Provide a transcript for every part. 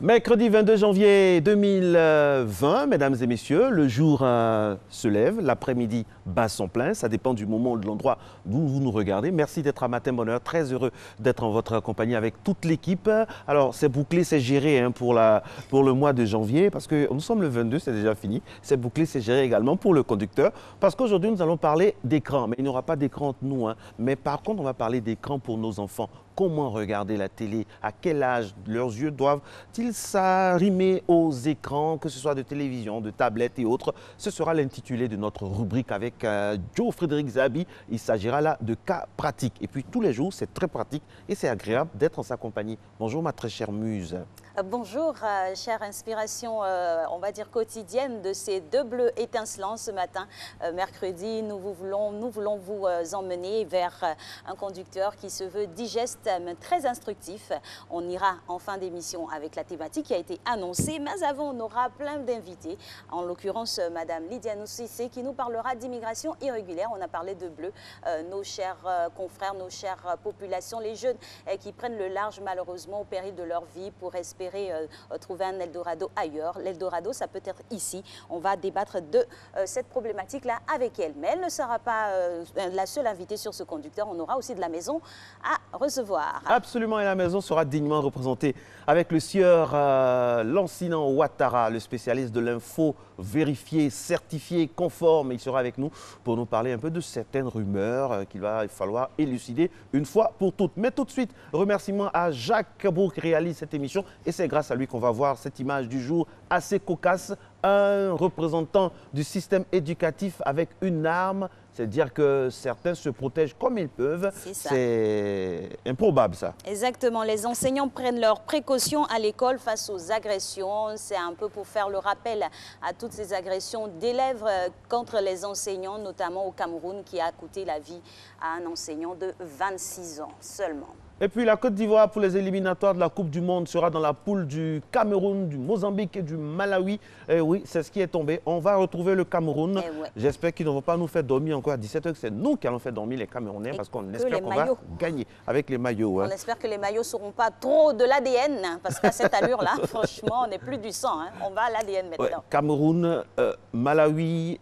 Mercredi 22 janvier 2020, mesdames et messieurs, le jour se lève, l'après-midi bat son plein, ça dépend du moment, de l'endroit d'où vous nous regardez. Merci d'être à Matin Bonheur, très heureux d'être en votre compagnie avec toute l'équipe. Alors c'est bouclé, c'est géré pour le mois de janvier, parce que nous sommes le 22, c'est déjà fini. C'est bouclé, c'est géré également pour le conducteur, parce qu'aujourd'hui nous allons parler d'écran, mais il n'y aura pas d'écran entre nous, mais par contre on va parler d'écran pour nos enfants. Comment regarder la télé? À quel âge leurs yeux doivent-ils s'arrimer aux écrans, que ce soit de télévision, de tablettes et autres? Ce sera l'intitulé de notre rubrique avec Joe Frédéric Zabi. Il s'agira là de cas pratiques. Et puis tous les jours, c'est très pratique et c'est agréable d'être en sa compagnie. Bonjour ma très chère Muse. Bonjour, chère inspiration, on va dire quotidienne de ces deux bleus étincelants ce matin. Mercredi, nous voulons vous emmener vers un conducteur qui se veut digeste, mais très instructif. On ira en fin d'émission avec la thématique qui a été annoncée, mais avant, on aura plein d'invités. En l'occurrence, Madame Lydia Noussissé qui nous parlera d'immigration irrégulière. On a parlé de bleu, nos chers confrères, nos chères populations, les jeunes qui prennent le large malheureusement au péril de leur vie pour espérer trouver un Eldorado ailleurs. L'Eldorado, ça peut être ici. On va débattre de cette problématique-là avec elle. Mais elle ne sera pas la seule invitée sur ce conducteur. On aura aussi de la maison à recevoir. Absolument, et la maison sera dignement représentée avec le sieur Lancinant Ouattara, le spécialiste de l'info vérifié, certifié, conforme. Il sera avec nous pour nous parler un peu de certaines rumeurs qu'il va falloir élucider une fois pour toutes. Mais tout de suite, remerciements à Jacques Bourg qui réalise cette émission et c'est grâce à lui qu'on va voir cette image du jour assez cocasse. Un représentant du système éducatif avec une arme, c'est-à-dire que certains se protègent comme ils peuvent. C'est improbable ça. Exactement, les enseignants prennent leurs précautions à l'école face aux agressions. C'est un peu pour faire le rappel à toutes ces agressions d'élèves contre les enseignants, notamment au Cameroun, qui a coûté la vie à un enseignant de 26 ans seulement. Et puis la Côte d'Ivoire pour les éliminatoires de la Coupe du Monde sera dans la poule du Cameroun, du Mozambique et du Malawi. Et oui, c'est ce qui est tombé. On va retrouver le Cameroun. J'espère qu'ils ne vont pas nous faire dormir encore à 17h. C'est nous qui allons faire dormir les Camerounais parce qu'on espère qu'on va gagner avec les maillots. On espère que les maillots ne seront pas trop de l'ADN parce qu'à cette allure-là, franchement, on n'est plus du sang. On va à l'ADN maintenant. Cameroun, Malawi,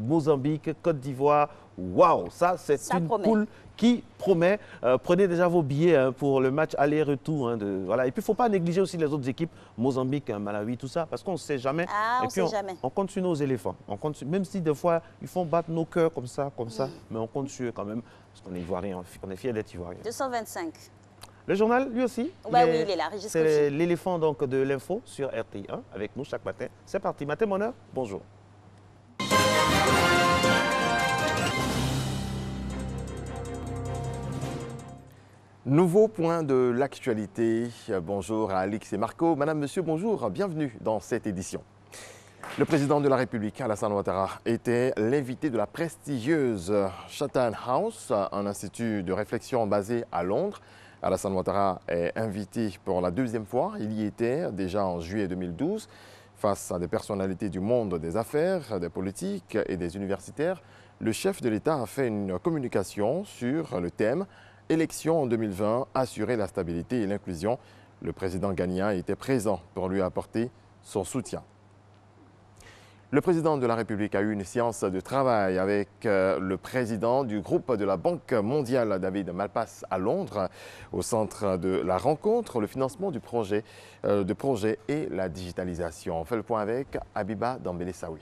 Mozambique, Côte d'Ivoire. Waouh, ça c'est une poule qui promet. Prenez déjà vos billets pour le match aller-retour. Voilà. Et puis il ne faut pas négliger aussi les autres équipes, Mozambique, Malawi, tout ça, parce qu'on ne sait jamais. Et puis on compte sur nos éléphants. On compte sur, même si des fois ils font battre nos cœurs comme ça, mais on compte sur eux quand même, parce qu'on est ivoirien, on est fiers d'être ivoirien. 225. Le journal, lui aussi, oui, il est là. C'est l'éléphant de l'info sur RTI1 avec nous chaque matin. C'est parti, Matin Bonheur, bonjour. Nouveau point de l'actualité. Bonjour à Alix et Marco. Madame, monsieur, bonjour. Bienvenue dans cette édition. Le président de la République, Alassane Ouattara, était l'invité de la prestigieuse Chatham House, un institut de réflexion basé à Londres. Alassane Ouattara est invité pour la deuxième fois. Il y était déjà en juillet 2012 face à des personnalités du monde des affaires, des politiques et des universitaires. Le chef de l'État a fait une communication sur le thème élection en 2020, assurer la stabilité et l'inclusion. Le président ghanéen était présent pour lui apporter son soutien. Le président de la République a eu une séance de travail avec le président du groupe de la Banque mondiale, David Malpass, à Londres. Au centre de la rencontre, le financement du projet et la digitalisation. On fait le point avec Abiba Dambélé-Saoui.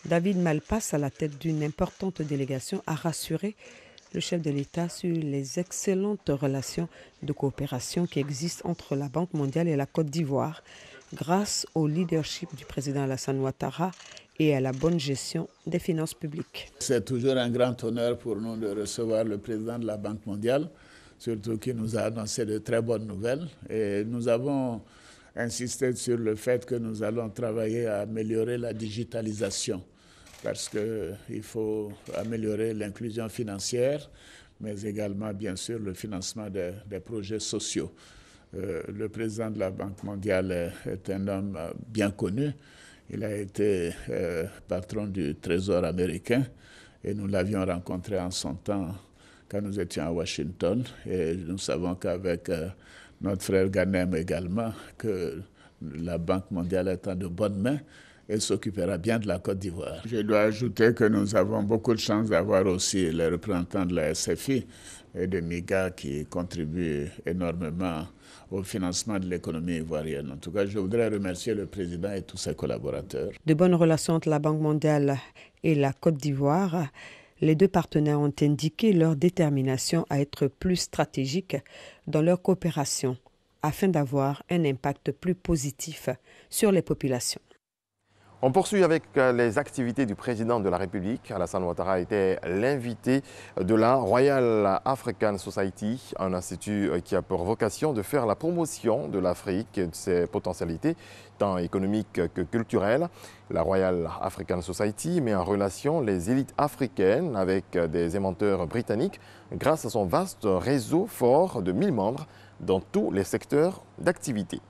David Malpass, à la tête d'une importante délégation, a rassuré le chef de l'État sur les excellentes relations de coopération qui existent entre la Banque mondiale et la Côte d'Ivoire grâce au leadership du président Alassane Ouattara et à la bonne gestion des finances publiques. C'est toujours un grand honneur pour nous de recevoir le président de la Banque mondiale, surtout qui nous a annoncé de très bonnes nouvelles. Et nous avons insisté sur le fait que nous allons travailler à améliorer la digitalisation, parce qu'il faut améliorer l'inclusion financière, mais également, bien sûr, le financement des projets sociaux. Le président de la Banque mondiale est un homme bien connu. Il a été patron du Trésor américain et nous l'avions rencontré en son temps quand nous étions à Washington. Et nous savons qu'avec notre frère Ghanem également, que la Banque mondiale est en de bonnes mains et s'occupera bien de la Côte d'Ivoire. Je dois ajouter que nous avons beaucoup de chance d'avoir aussi les représentants de la SFI et de MIGA qui contribuent énormément au financement de l'économie ivoirienne. En tout cas, je voudrais remercier le président et tous ses collaborateurs. De bonnes relations entre la Banque mondiale et la Côte d'Ivoire, les deux partenaires ont indiqué leur détermination à être plus stratégiques dans leur coopération afin d'avoir un impact plus positif sur les populations. On poursuit avec les activités du président de la République. Alassane Ouattara était l'invité de la Royal African Society, un institut qui a pour vocation de faire la promotion de l'Afrique et de ses potentialités, tant économiques que culturelles. La Royal African Society met en relation les élites africaines avec des inventeurs britanniques grâce à son vaste réseau fort de 1000 membres dans tous les secteurs d'activité.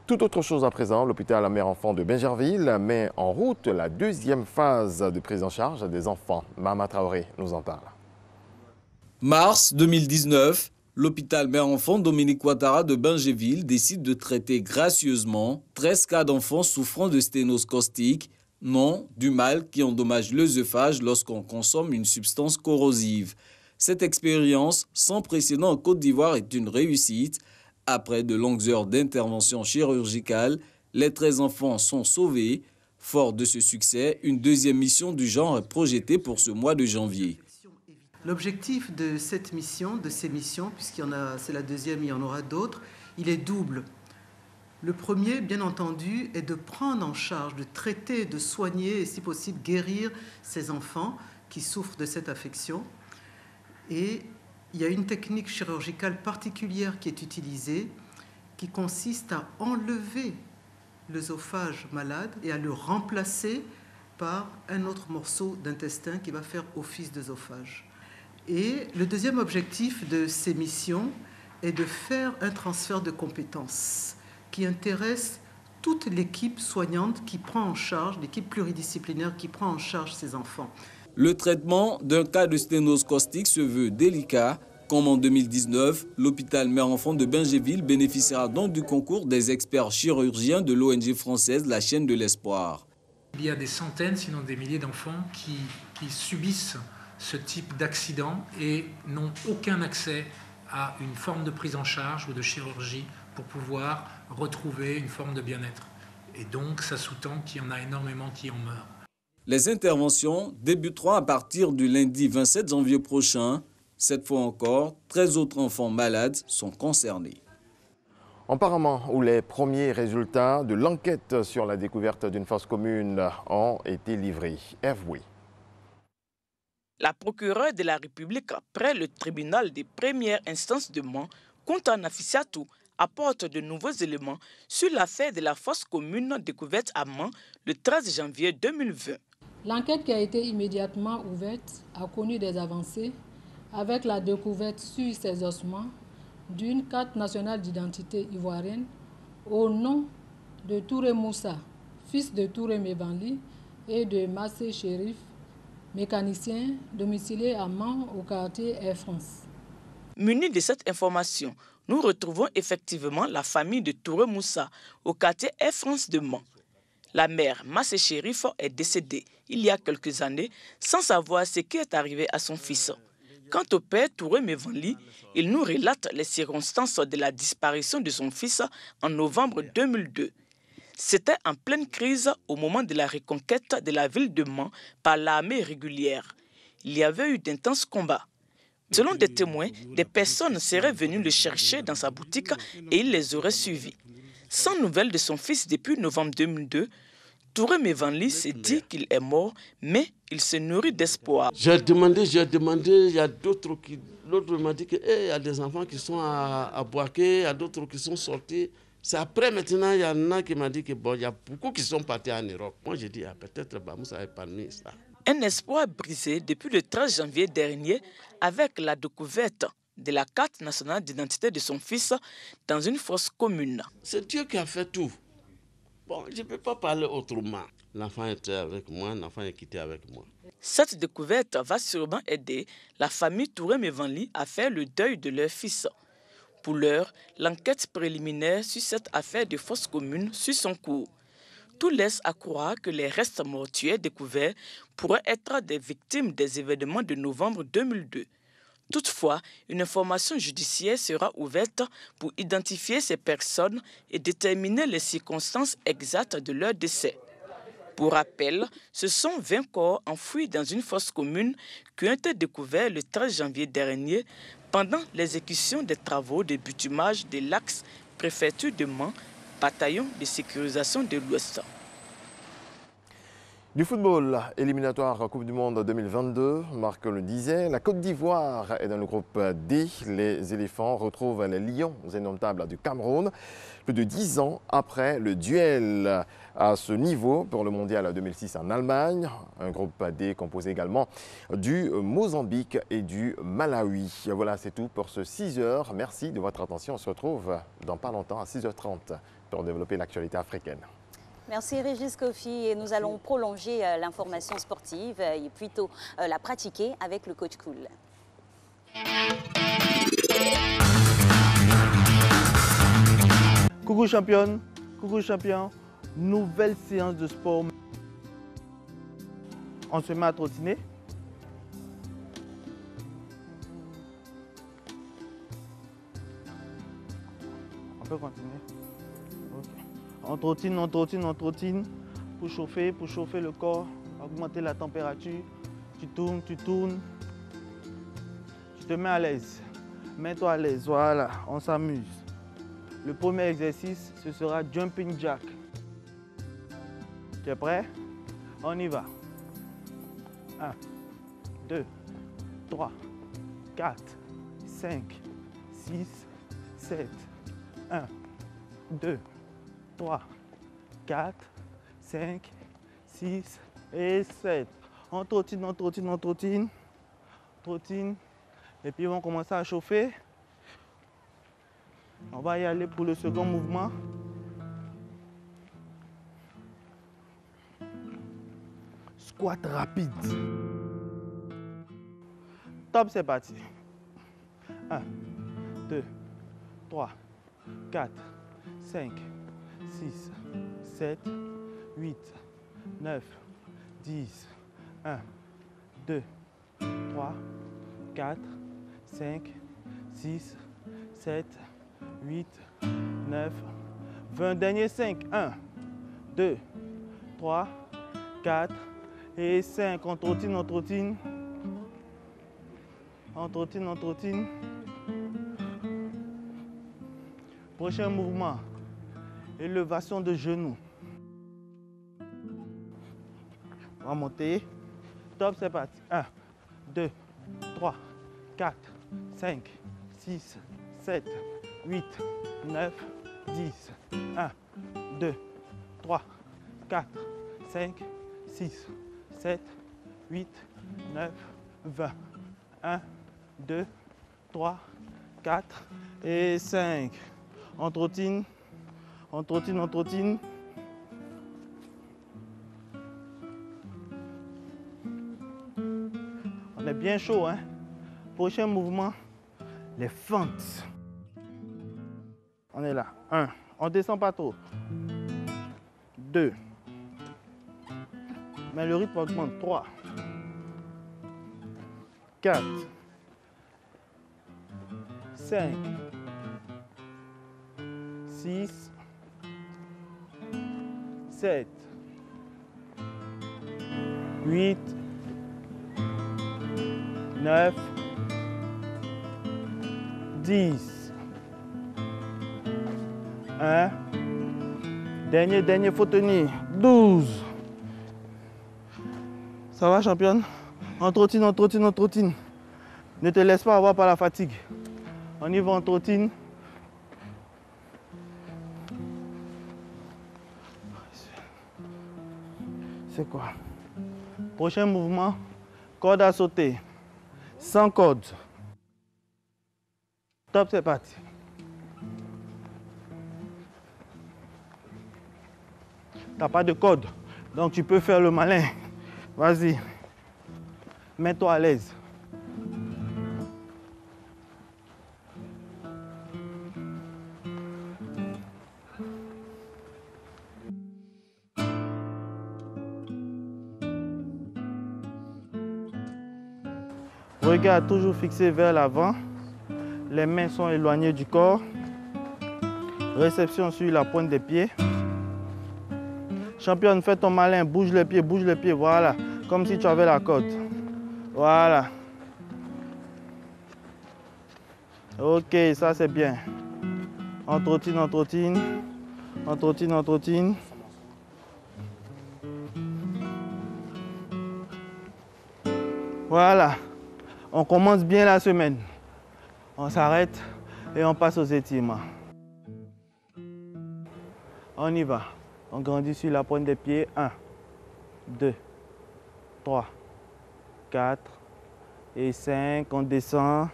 Tout autre chose à présent, l'hôpital mère-enfant de Bingerville met en route la deuxième phase de prise en charge des enfants. Mama Traoré nous en parle. Mars 2019, l'hôpital mère-enfant Dominique Ouattara de Bingerville décide de traiter gracieusement 13 cas d'enfants souffrant de sténose caustique, nom du mal qui endommage l'œsophage lorsqu'on consomme une substance corrosive. Cette expérience sans précédent en Côte d'Ivoire est une réussite. Après de longues heures d'intervention chirurgicale, les 13 enfants sont sauvés. Fort de ce succès, une deuxième mission du genre est projetée pour ce mois de janvier. L'objectif de ces missions, c'est la deuxième, il y en aura d'autres, il est double. Le premier, bien entendu, est de prendre en charge, de traiter, de soigner et si possible guérir ces enfants qui souffrent de cette affection. Et il y a une technique chirurgicale particulière qui est utilisée, qui consiste à enlever l'œsophage malade et à le remplacer par un autre morceau d'intestin qui va faire office d'œsophage. Et le deuxième objectif de ces missions est de faire un transfert de compétences qui intéresse toute l'équipe soignante qui prend en charge, l'équipe pluridisciplinaire qui prend en charge ces enfants. Le traitement d'un cas de sténose caustique se veut délicat. Comme en 2019, l'hôpital mère-enfant de Bingerville bénéficiera donc du concours des experts chirurgiens de l'ONG française La Chaîne de l'Espoir. Il y a des centaines, sinon des milliers d'enfants qui subissent ce type d'accident et n'ont aucun accès à une forme de prise en charge ou de chirurgie pour pouvoir retrouver une forme de bien-être. Et donc, ça sous-tend qu'il y en a énormément qui en meurent. Les interventions débuteront à partir du lundi 27 janvier prochain. Cette fois encore, 13 autres enfants malades sont concernés. En Parlement, où les premiers résultats de l'enquête sur la découverte d'une fosse commune ont été livrés. Avoué. La procureure de la République, près le tribunal des premières instances de Mans, Kounta Nafissatou, apporte de nouveaux éléments sur l'affaire de la fosse commune découverte à Mans le 13 janvier 2020. L'enquête qui a été immédiatement ouverte a connu des avancées avec la découverte sur ces ossements d'une carte nationale d'identité ivoirienne au nom de Touré Moussa, fils de Touré Mevanli, et de Massé Chérif, mécanicien domicilié à Mans au quartier Air France. Munis de cette information, nous retrouvons effectivement la famille de Touré Moussa au quartier Air France de Mans. La mère, Massé Chérif, est décédée il y a quelques années sans savoir ce qui est arrivé à son fils. Quant au père Touré Mevanli, il nous relate les circonstances de la disparition de son fils en novembre 2002. C'était en pleine crise au moment de la reconquête de la ville de Mans par l'armée régulière. Il y avait eu d'intenses combats. Selon des témoins, des personnes seraient venues le chercher dans sa boutique et il les aurait suivis. Sans nouvelles de son fils depuis novembre 2002, Touré Mevanli s'est dit qu'il est mort, mais il se nourrit d'espoir. J'ai demandé, il y a d'autres qui... L'autre m'a dit qu'il y a des enfants qui sont à Boaké, il y a d'autres qui sont sortis. C'est après maintenant, il y en a qui m'a dit que bon, il y a beaucoup qui sont partis en Europe. Moi, j'ai dit, peut-être Bamoussa est parmi ça. Un espoir brisé depuis le 13 janvier dernier avec la découverte de la carte nationale d'identité de son fils dans une fosse commune. C'est Dieu qui a fait tout. Bon, je ne peux pas parler autrement. L'enfant était avec moi, l'enfant est quitté avec moi. Cette découverte va sûrement aider la famille Touré Mevanli à faire le deuil de leur fils. Pour l'heure, l'enquête préliminaire sur cette affaire de fosse commune suit son cours. Tout laisse à croire que les restes mortuaires découverts pourraient être des victimes des événements de novembre 2002. Toutefois, une information judiciaire sera ouverte pour identifier ces personnes et déterminer les circonstances exactes de leur décès. Pour rappel, ce sont 20 corps enfouis dans une fosse commune qui ont été découverts le 13 janvier dernier pendant l'exécution des travaux de bitumage de l'axe préfecture de Mans, bataillon de sécurisation de l'Ouest. Du football, éliminatoire Coupe du Monde 2022, Marc le disait, la Côte d'Ivoire est dans le groupe D. Les éléphants retrouvent les lions indomptables du Cameroun, plus de 10 ans après le duel à ce niveau pour le mondial 2006 en Allemagne. Un groupe D composé également du Mozambique et du Malawi. Voilà, c'est tout pour ce 6h. Merci de votre attention. On se retrouve dans pas longtemps à 6h30 pour développer l'actualité africaine. Merci Régis Kofi et nous allons prolonger l'information sportive et plutôt la pratiquer avec le coach Cool. Coucou championne, coucou champion, nouvelle séance de sport. On se met à trottiner. On peut continuer. Okay. On trottine pour chauffer le corps, augmenter la température. Tu tournes, tu te mets à l'aise. Mets-toi à l'aise, voilà, on s'amuse. Le premier exercice, ce sera jumping jack. Tu es prêt? On y va. 1, 2, 3, 4, 5, 6, 7. 1, 2, 3, 4, 5, 6 et 7. On trottine. Et puis on va commencer à chauffer. On va y aller pour le second mouvement. Squat rapide. Top, c'est parti. 1, 2, 3, 4, 5, 6, 7, 8, 9, 10. 1, 2, 3, 4, 5, 6, 7, 8, 9, 20. Dernier 5. 1, 2, 3, 4 et 5. On trottine. Prochain mouvement. Élévation de genoux. On va monter. Top, c'est parti. 1, 2, 3, 4, 5, 6, 7, 8, 9, 10. 1, 2, 3, 4, 5, 6, 7, 8, 9, 20. 1, 2, 3, 4 et 5. On trottine. On est bien chaud, hein? Prochain mouvement, les fentes. On est là. 1. On descend pas trop. 2. Mais le rythme augmente. 3. 4. 5. 6. 7. 8. 9. 10. 1. Dernier, faut tenir. 12. Ça va, championne? On trottine. Ne te laisse pas avoir par la fatigue. On y va, on trottine. C'est quoi? Prochain mouvement, corde à sauter. Sans corde. Top, c'est parti. T'as pas de corde, donc tu peux faire le malin. Vas-y. Mets-toi à l'aise. Regard toujours fixé vers l'avant. Les mains sont éloignées du corps. Réception sur la pointe des pieds. Championne, fais ton malin, bouge les pieds, voilà. Comme si tu avais la côte. Voilà. Ok, ça c'est bien. On trottine, on trottine. On trottine, on trottine. Voilà. On commence bien la semaine. On s'arrête et on passe aux étirements. On y va. On grandit sur la pointe des pieds. 1, 2, 3, 4 et 5. On descend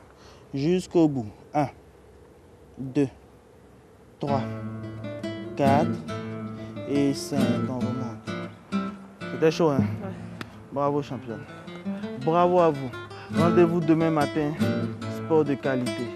jusqu'au bout. 1, 2, 3, 4 et 5. On remonte. C'était chaud, hein? Ouais. Bravo, championne. Bravo à vous. Rendez-vous demain matin. Sport de qualité.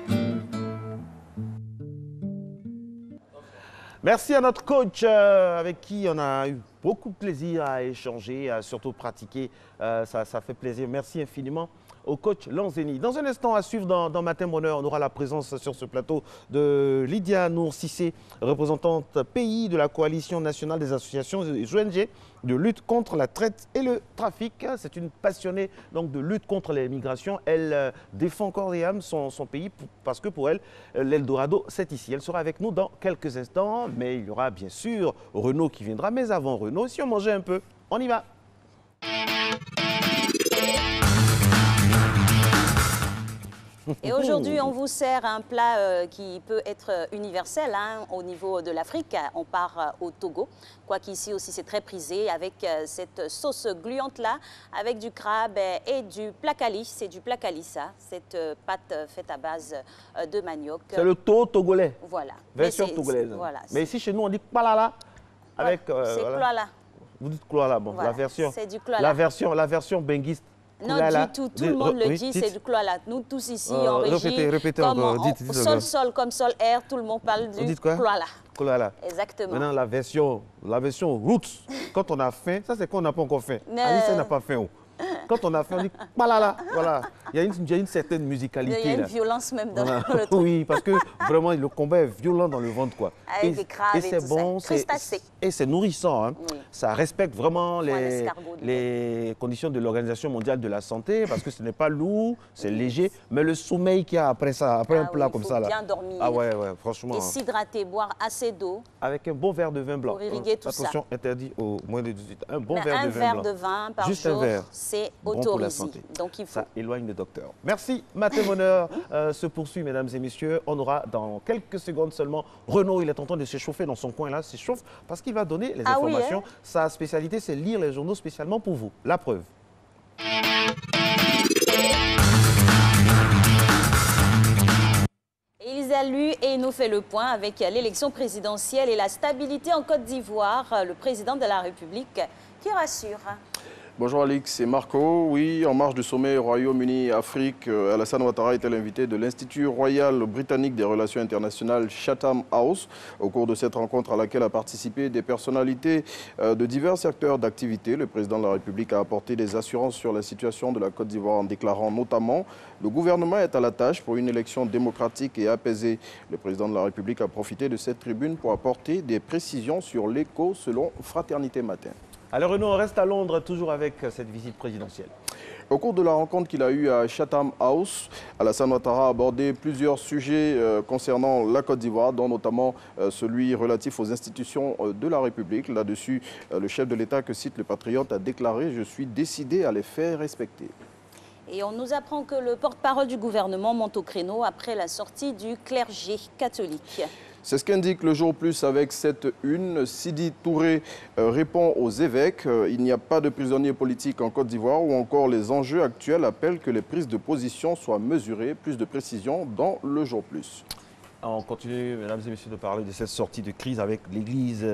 Merci à notre coach avec qui on a eu beaucoup de plaisir à échanger, à surtout pratiquer. Ça fait plaisir. Merci infiniment au coach Lanzeni. Dans un instant, à suivre dans Matin Bonheur, on aura la présence sur ce plateau de Lydia Nour Cissé, représentante pays de la Coalition nationale des associations et ONG de lutte contre la traite et le trafic. C'est une passionnée donc, de lutte contre les migrations. Elle défend corps et âme son pays parce que pour elle, l'Eldorado, c'est ici. Elle sera avec nous dans quelques instants, mais il y aura bien sûr Renaud qui viendra. Mais avant Renaud, si on mangeait un peu, on y va. Et aujourd'hui, on vous sert un plat qui peut être universel hein, au niveau de l'Afrique. On part au Togo, quoiqu'ici aussi c'est très prisé, avec cette sauce gluante-là, avec du crabe et du placali. C'est du placali, ça, cette pâte faite à base de manioc. C'est le togolais. Voilà. Version togolaise. Voilà, mais ici, chez nous, on dit palala. Avec, c'est voilà. kloala. Vous dites kloala, bon, voilà. la version. C'est du kloala. La version benguiste. Non, du tout. Tout le monde le dit, c'est du kloala. Nous tous ici, en régie, répétez comme encore. Dites sol, comme sol, air, tout le monde parle du kloala. Kloala. Exactement. Maintenant, la version roots, quand on a faim, ça c'est quand on n'a pas encore faim. Alice n'a pas faim. Quand on a faim, on dit palala. Voilà. Il y a une certaine musicalité. Il y a une là. violence même dans voilà. le truc. Oui, parce que vraiment, le combat est violent dans le ventre. Quoi. Avec des crabes et c'est bon, et c'est nourrissant. Hein. Oui. Ça respecte vraiment les conditions de l'Organisation mondiale de la santé, parce que ce n'est pas lourd, c'est léger, mais le sommeil qu'il y a après ça, après un plat comme ça. Il faut bien dormir. Ah ouais, franchement. Et s'hydrater, boire assez d'eau. Avec un bon verre de vin blanc. Pour irriguer tout ça. Attention, interdit au moins de 18 ans. Un bon verre de vin blanc. Un verre de vin par Juste jour, un verre. c'est bon autorisé. pour la santé. Donc il faut. Ça éloigne le docteur. Merci, Matin Bonheur se poursuit, mesdames et messieurs. On aura dans quelques secondes seulement Renaud. Il est en train de s'échauffer dans son coin là, s'échauffe parce qu'il va donner les informations. Oui, hein? Sa spécialité, c'est lire les journaux spécialement pour vous. La preuve. Il a lu et il nous fait le point avec l'élection présidentielle et la stabilité en Côte d'Ivoire. Le président de la République qui rassure. Bonjour Alix, c'est Marco. Oui, en marge du sommet Royaume-Uni-Afrique, Alassane Ouattara était l'invité de l'Institut royal britannique des relations internationales Chatham House. Au cours de cette rencontre à laquelle a participé des personnalités de divers secteurs d'activité, le président de la République a apporté des assurances sur la situation de la Côte d'Ivoire en déclarant notamment « Le gouvernement est à la tâche pour une élection démocratique et apaisée ». Le président de la République a profité de cette tribune pour apporter des précisions sur l'écho selon Fraternité Matin. Alors Renaud, on reste à Londres toujours avec cette visite présidentielle. Au cours de la rencontre qu'il a eue à Chatham House, Alassane Ouattara a abordé plusieurs sujets concernant la Côte d'Ivoire, dont notamment celui relatif aux institutions de la République. Là-dessus, le chef de l'État que cite le Patriote a déclaré « Je suis décidé à les faire respecter ». Et on nous apprend que le porte-parole du gouvernement monte au créneau après la sortie du clergé catholique. C'est ce qu'indique le Jour Plus avec cette une. Sidi Touré répond aux évêques. Il n'y a pas de prisonniers politiques en Côte d'Ivoire ou encore les enjeux actuels appellent que les prises de position soient mesurées. Plus de précision dans le Jour Plus. On continue, mesdames et messieurs, de parler de cette sortie de crise avec l'Église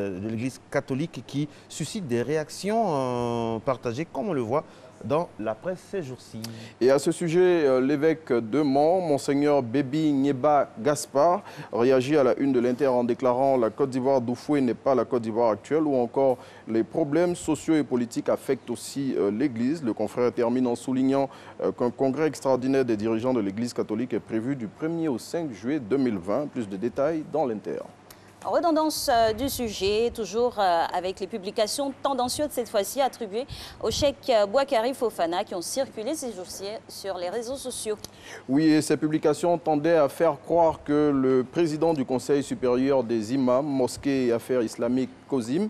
catholique qui suscite des réactions partagées, comme on le voit dans la presse ces jours-ci. Et à ce sujet, l'évêque de Mans, Monseigneur Bébi Nyeba Gaspard, réagit à la une de l'Inter en déclarant « La Côte d'Ivoire d'Oufoué n'est pas la Côte d'Ivoire actuelle » ou encore « Les problèmes sociaux et politiques affectent aussi l'Église ». Le confrère termine en soulignant qu'un congrès extraordinaire des dirigeants de l'Église catholique est prévu du 1er au 5 juillet 2020. Plus de détails dans l'Inter. En redondance du sujet, toujours avec les publications tendancieuses cette fois-ci attribuées au cheikh Boakari Fofana qui ont circulé ces jours-ci sur les réseaux sociaux. Oui, et ces publications tendaient à faire croire que le président du Conseil supérieur des imams, mosquées et affaires islamiques, COSIM,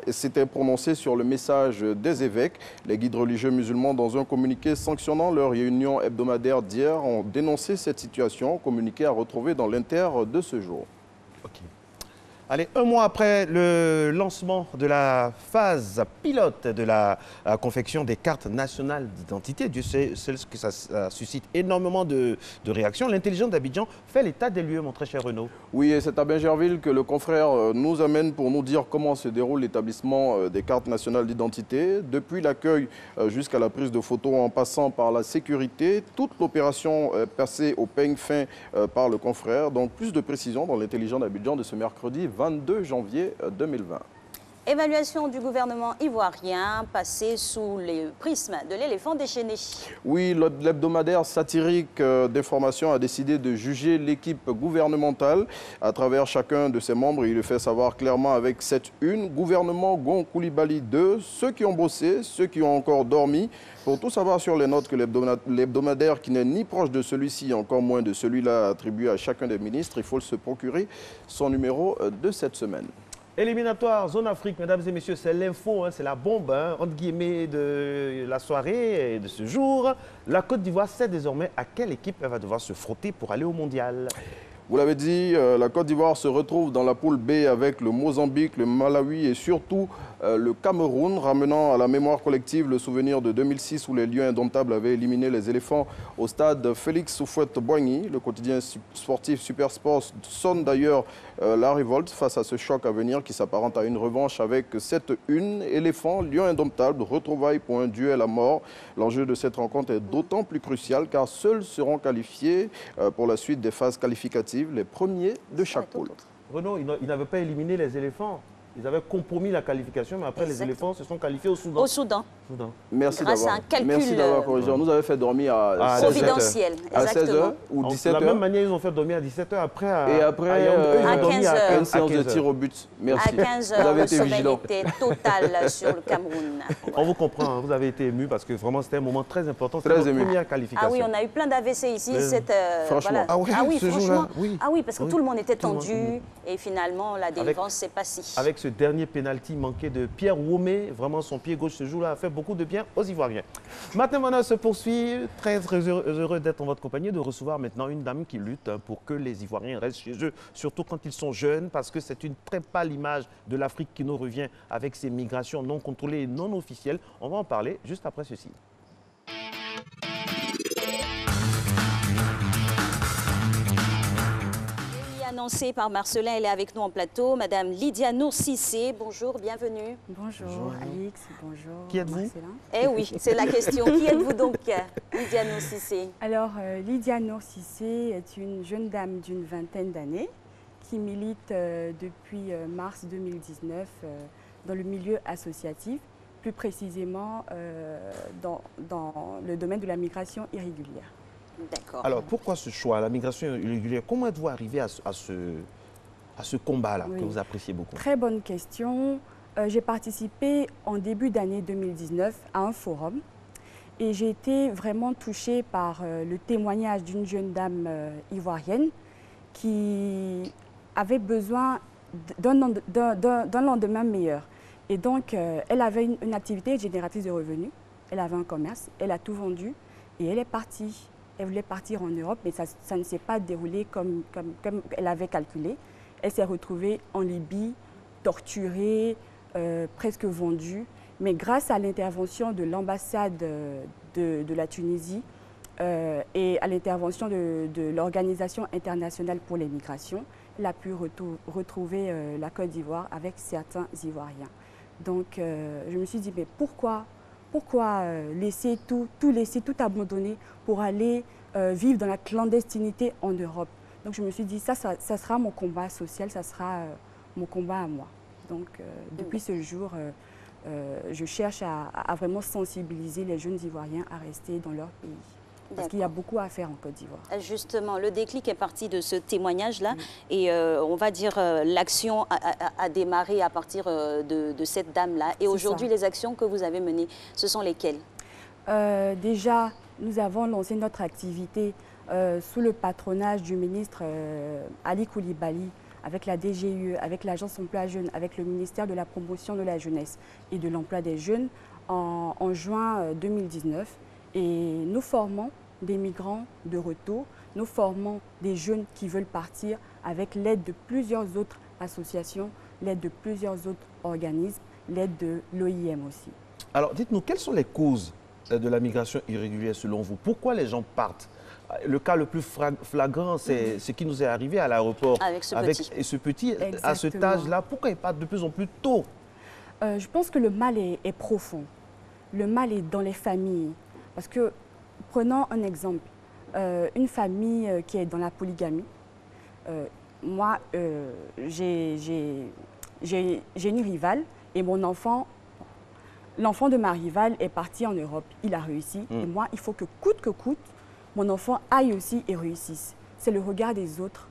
s'était prononcé sur le message des évêques. Les guides religieux musulmans, dans un communiqué sanctionnant leur réunion hebdomadaire d'hier, ont dénoncé cette situation, communiqué à retrouver dans l'Inter de ce jour. Okay. Allez, un mois après le lancement de la phase pilote de la confection des cartes nationales d'identité, Dieu sait que ça suscite énormément de réactions. L'intelligence d'Abidjan fait l'état des lieux, mon très cher Renaud. Oui, et c'est à Bingerville que le confrère nous amène pour nous dire comment se déroule l'établissement des cartes nationales d'identité. Depuis l'accueil jusqu'à la prise de photos en passant par la sécurité, toute l'opération est passée au peigne fin par le confrère. Donc plus de précisions dans l'intelligence d'Abidjan de ce mercredi 22 janvier 2020. Évaluation du gouvernement ivoirien passée sous le prisme de l'éléphant déchaîné. Oui, l'hebdomadaire satirique d'information a décidé de juger l'équipe gouvernementale à travers chacun de ses membres. Il le fait savoir clairement avec cette une. Gouvernement Gon Koulibaly 2, ceux qui ont bossé, ceux qui ont encore dormi. Pour tout savoir sur les notes que l'hebdomadaire, qui n'est ni proche de celui-ci, encore moins de celui-là attribué à chacun des ministres, il faut se procurer son numéro de cette semaine. Éliminatoire, zone Afrique, mesdames et messieurs, c'est l'info, hein, c'est la bombe, hein, entre guillemets, de la soirée et de ce jour. La Côte d'Ivoire sait désormais à quelle équipe elle va devoir se frotter pour aller au mondial. Vous l'avez dit, la Côte d'Ivoire se retrouve dans la poule B avec le Mozambique, le Malawi et surtout le Cameroun, ramenant à la mémoire collective le souvenir de 2006 où les Lions indomptables avaient éliminé les éléphants au stade Félix Houphouët-Boigny. Le quotidien sportif Super Sports sonne d'ailleurs la révolte face à ce choc à venir qui s'apparente à une revanche avec cette une. Éléphants, Lions indomptables, retrouvailles pour un duel à mort. L'enjeu de cette rencontre est d'autant plus crucial car seuls seront qualifiés pour la suite des phases qualificatives, les premiers de chaque poule. Renaud, ils n'avaient pas éliminé les éléphants. Ils avaient compromis la qualification, mais après les éléphants se sont qualifiés au Soudan. Au Soudan. Merci d'avoir corrigé. On nous avait fait dormir à providentiel, à 16h ou 17h. De la même manière, ils ont fait dormir à 17h après. Et après, à 15h. Une séance de tir au but. Merci. À 15h, le sommeil était total sur le Cameroun. On vous comprend, hein, vous avez été ému parce que vraiment c'était un moment très important. C'était notre première qualification. Ah oui, on a eu plein d'AVC ici. Franchement. Voilà. Ah oui, franchement. Oui. Ah oui, parce que tout le monde était tendu et finalement la délivrance s'est passée. Avec ce dernier pénalty manqué de Pierre Womé, vraiment son pied gauche ce jour-là a fait beaucoup de bien aux Ivoiriens. Matin Mana se poursuit, très heureux d'être en votre compagnie, de recevoir maintenant une dame qui lutte pour que les Ivoiriens restent chez eux, surtout quand ils sont jeunes, parce que c'est une très pâle image de l'Afrique qui nous revient avec ces migrations non contrôlées et non officielles. On va en parler juste après ceci. Annoncée par Marcelin, elle est avec nous en plateau. Madame Lydia Nour-Cissé, bonjour, bienvenue. Bonjour Alix, bonjour. Qui êtes-vous? Eh oui, c'est la question. Qui êtes-vous donc, Lydia Nour-Cissé? Alors, Lydia Nour-Cissé est une jeune dame d'une vingtaine d'années qui milite depuis mars 2019 dans le milieu associatif, plus précisément dans le domaine de la migration irrégulière. D'accord. Alors, pourquoi ce choix, la migration irrégulière? Comment êtes-vous arrivé à ce combat-là que vous appréciez beaucoup? Très bonne question. J'ai participé en début d'année 2019 à un forum et j'ai été vraiment touchée par le témoignage d'une jeune dame ivoirienne qui avait besoin d'un lendemain meilleur. Et donc, elle avait une activité génératrice de revenus, elle avait un commerce, elle a tout vendu et elle est partie. Elle voulait partir en Europe, mais ça ne s'est pas déroulé comme elle avait calculé. Elle s'est retrouvée en Libye, torturée, presque vendue. Mais grâce à l'intervention de l'ambassade de la Tunisie et à l'intervention de l'Organisation internationale pour les migrations, elle a pu retrouver la Côte d'Ivoire avec certains Ivoiriens. Donc je me suis dit, mais pourquoi Pourquoi laisser tout laisser, tout abandonner pour aller vivre dans la clandestinité en Europe? Donc je me suis dit, ça sera mon combat social, ça sera mon combat à moi. Donc depuis ce jour, je cherche à vraiment sensibiliser les jeunes Ivoiriens à rester dans leur pays. Parce qu'il y a beaucoup à faire en Côte d'Ivoire. Justement, le déclic est parti de ce témoignage-là et on va dire l'action a démarré à partir de cette dame-là. Et aujourd'hui, les actions que vous avez menées, ce sont lesquelles? Déjà, nous avons lancé notre activité sous le patronage du ministre Ali Koulibaly, avec la DGE, avec l'Agence Emploi Jeunes, avec le ministère de la Promotion de la Jeunesse et de l'Emploi des Jeunes en juin 2019. Et nous formons des migrants de retour, nous formons des jeunes qui veulent partir avec l'aide de plusieurs autres associations, l'aide de plusieurs autres organismes, l'aide de l'OIM aussi. Alors dites-nous, quelles sont les causes de la migration irrégulière selon vous? Pourquoi les gens partent? Le cas le plus flagrant, c'est ce qui nous est arrivé à l'aéroport avec ce petit à cet âge-là. Pourquoi ils partent de plus en plus tôt? Je pense que le mal est profond. Le mal est dans les familles. Parce que, prenons un exemple, une famille qui est dans la polygamie. Moi, j'ai une rivale et mon enfant, l'enfant de ma rivale est parti en Europe. Il a réussi. Et moi, il faut que coûte, mon enfant aille aussi et réussisse. C'est le regard des autres.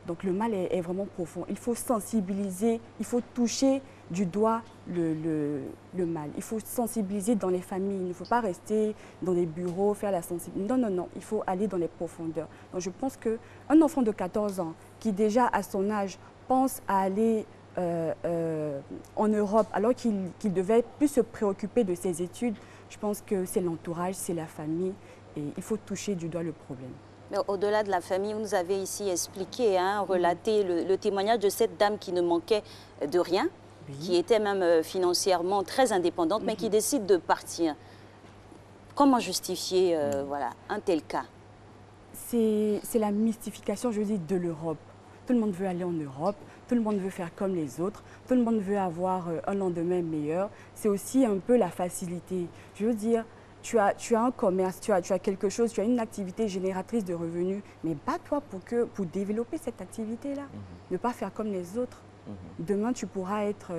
Donc le mal est vraiment profond. Il faut sensibiliser, il faut toucher du doigt le mal. Il faut sensibiliser dans les familles. Il ne faut pas rester dans les bureaux, faire la sensibilisation. Non, non, non. Il faut aller dans les profondeurs. Donc je pense qu'un enfant de 14 ans qui déjà à son âge pense à aller en Europe alors qu'il devait plus se préoccuper de ses études, je pense que c'est l'entourage, c'est la famille et il faut toucher du doigt le problème. Au-delà de la famille, vous nous avez ici expliqué, relaté le témoignage de cette dame qui ne manquait de rien, qui était même financièrement très indépendante, mais qui décide de partir. Comment justifier voilà, un tel cas? C'est la mystification, je dis, de l'Europe. Tout le monde veut aller en Europe, tout le monde veut faire comme les autres, tout le monde veut avoir un lendemain meilleur. C'est aussi un peu la facilité. Je veux dire, tu as un commerce, tu as quelque chose, tu as une activité génératrice de revenus, mais bats-toi pour développer cette activité-là. Ne pas faire comme les autres. Demain, tu pouvais être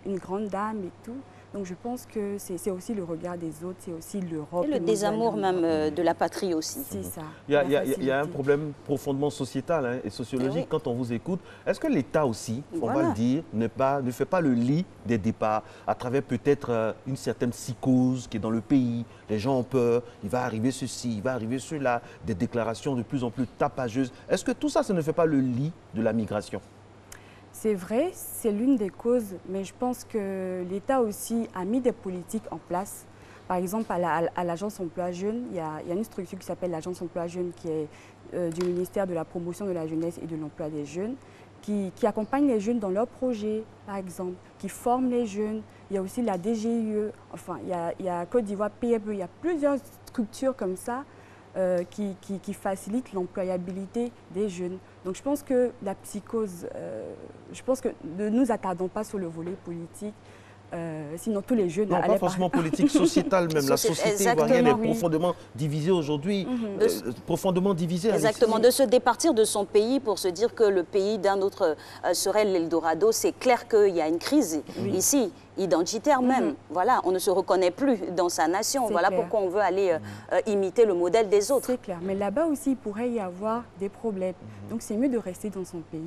une grande dame et tout. Donc je pense que c'est aussi le regard des autres, c'est aussi l'Europe. Et le désamour même de la patrie aussi. C'est ça. Il y a un problème profondément sociétal et sociologique quand on vous écoute. Est-ce que l'État aussi, on va le dire, ne fait pas le lit des départs à travers peut-être une certaine psychose qui est dans le pays? Les gens ont peur, il va arriver ceci, il va arriver cela, des déclarations de plus en plus tapageuses. Est-ce que tout ça, ça ne fait pas le lit de la migration? C'est vrai, c'est l'une des causes, mais je pense que l'État aussi a mis des politiques en place. Par exemple, à l'Agence Emploi Jeunes, il y a une structure qui s'appelle l'Agence Emploi Jeunes qui est du ministère de la Promotion de la Jeunesse et de l'Emploi des Jeunes, qui accompagne les jeunes dans leurs projets, par exemple, qui forme les jeunes. Il y a aussi la DGE, enfin, il y a Côte d'Ivoire PME, il y a plusieurs structures comme ça qui facilitent l'employabilité des jeunes. Donc je pense que la psychose, je pense que ne nous attardons pas sur le volet politique, sinon tous les jeunes... Non, pas forcément politique, sociétale même. La société ivoirienne est profondément divisée aujourd'hui, profondément divisée. Exactement, de se départir de son pays pour se dire que le pays d'un autre serait l'Eldorado, c'est clair qu'il y a une crise ici, identitaire même. Voilà, on ne se reconnaît plus dans sa nation. Voilà pourquoi on veut aller imiter le modèle des autres. C'est clair, mais là-bas aussi, il pourrait y avoir des problèmes. Donc c'est mieux de rester dans son pays,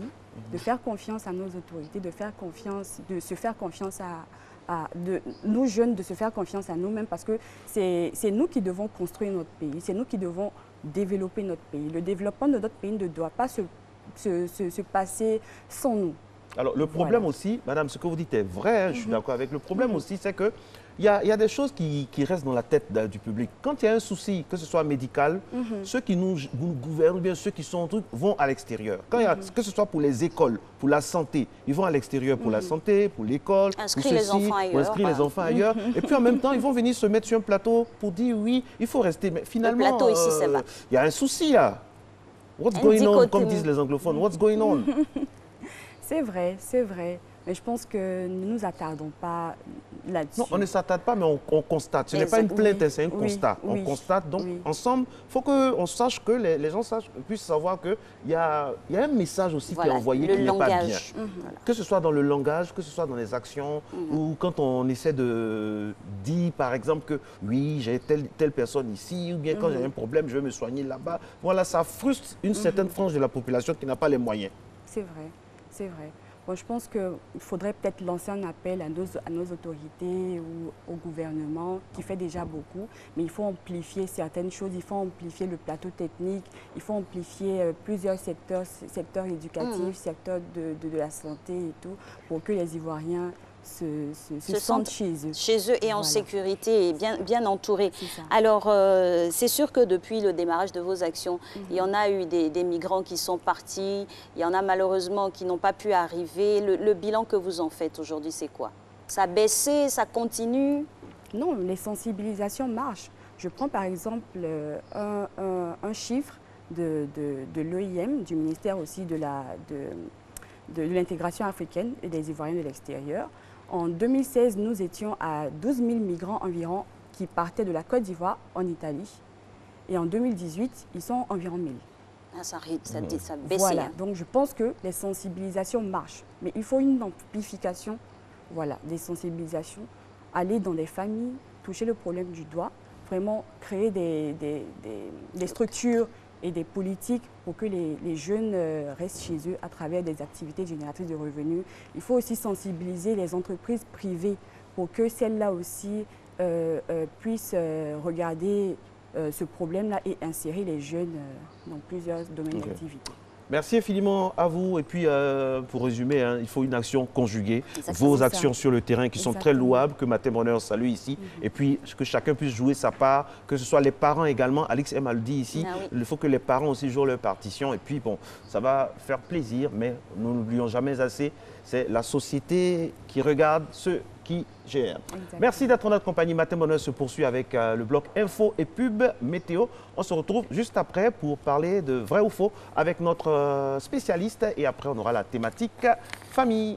de faire confiance à nos autorités, de se faire confiance nos jeunes, de se faire confiance à nous-mêmes parce que c'est nous qui devons construire notre pays, c'est nous qui devons développer notre pays. Le développement de notre pays ne doit pas se passer sans nous. Alors le problème aussi, madame, ce que vous dites est vrai, je suis d'accord avec. Le problème aussi, c'est que il y a des choses qui restent dans la tête du public. Quand il y a un souci, que ce soit médical, ceux qui nous gouvernent, bien ceux qui sont en truc, vont à l'extérieur. Que ce soit pour les écoles, pour la santé, ils vont à l'extérieur pour la santé, pour l'école, pour inscrire les enfants ailleurs. Et puis en même temps, ils vont venir se mettre sur un plateau pour dire oui, il faut rester. Mais finalement, le plateau ici, c'est il y a un souci là. What's going on, comme disent les anglophones, what's going on? C'est vrai, c'est vrai. Mais je pense que ne nous attardons pas là-dessus. Non, on ne s'attarde pas, mais on constate. Ce n'est pas une plainte, c'est un constat. On constate, donc ensemble, il faut qu'on sache que les gens puissent savoir qu'il y a un message aussi qui est envoyé qui n'est pas bien. Que ce soit dans le langage, que ce soit dans les actions, ou quand on essaie de dire, par exemple, que oui, j'ai telle personne ici, ou bien quand j'ai un problème, je vais me soigner là-bas. Voilà, ça frustre une certaine frange de la population qui n'a pas les moyens. C'est vrai, c'est vrai. Bon, je pense qu'il faudrait peut-être lancer un appel à nos autorités ou au gouvernement qui fait déjà beaucoup, mais il faut amplifier certaines choses, il faut amplifier le plateau technique, il faut amplifier plusieurs secteurs éducatifs, secteurs de la santé et tout, pour que les Ivoiriens se sentent chez eux. Chez eux et en sécurité et bien entourés. Alors, c'est sûr que depuis le démarrage de vos actions, il y en a eu des migrants qui sont partis, il y en a malheureusement qui n'ont pas pu arriver. Le bilan que vous en faites aujourd'hui, c'est quoi? Ça a baissé, ça continue? Non, les sensibilisations marchent. Je prends par exemple un chiffre de l'OIM, du ministère aussi de l'intégration africaine et des Ivoiriens de l'extérieur. En 2016, nous étions à 12 000 migrants environ qui partaient de la Côte d'Ivoire en Italie. Et en 2018, ils sont environ 1000. Ah, ça baisse. Voilà, donc je pense que les sensibilisations marchent. Mais il faut une amplification des sensibilisations, aller dans les familles, toucher le problème du doigt, vraiment créer des structures et des politiques pour que les jeunes restent chez eux à travers des activités génératrices de revenus. Il faut aussi sensibiliser les entreprises privées pour que celles-là aussi puissent regarder ce problème-là et insérer les jeunes dans plusieurs domaines d'activité. Merci infiniment à vous. Et puis, pour résumer, il faut une action conjuguée. Vos actions sur le terrain qui sont très louables, que Matin Bonheur salue ici. Et puis, que chacun puisse jouer sa part, que ce soit les parents également. Alix M. a le dit ici, il faut que les parents aussi jouent leur partition. Et puis, bon, ça va faire plaisir, mais nous n'oublions jamais assez, c'est la société qui regarde ceux qui gèrent. Merci d'être en notre compagnie. Matin Bonheur se poursuit avec le bloc Info et Pub Météo. On se retrouve juste après pour parler de vrai ou faux avec notre spécialiste. Et après, on aura la thématique famille.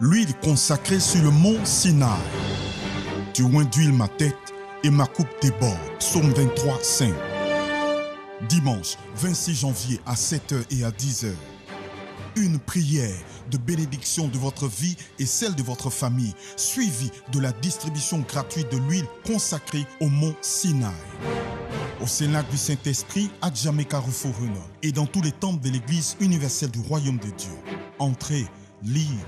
L'huile consacrée sur le mont Sinaï. Tu oins d'huile ma tête et ma coupe déborde. Psaume 23, 5. Dimanche 26 janvier à 7h et à 10h. Une prière de bénédiction de votre vie et celle de votre famille, suivie de la distribution gratuite de l'huile consacrée au mont Sinaï. Au Cénacle du Saint-Esprit, à Djameka Rufo-Renault et dans tous les temples de l'Église universelle du Royaume de Dieu. Entrez libre.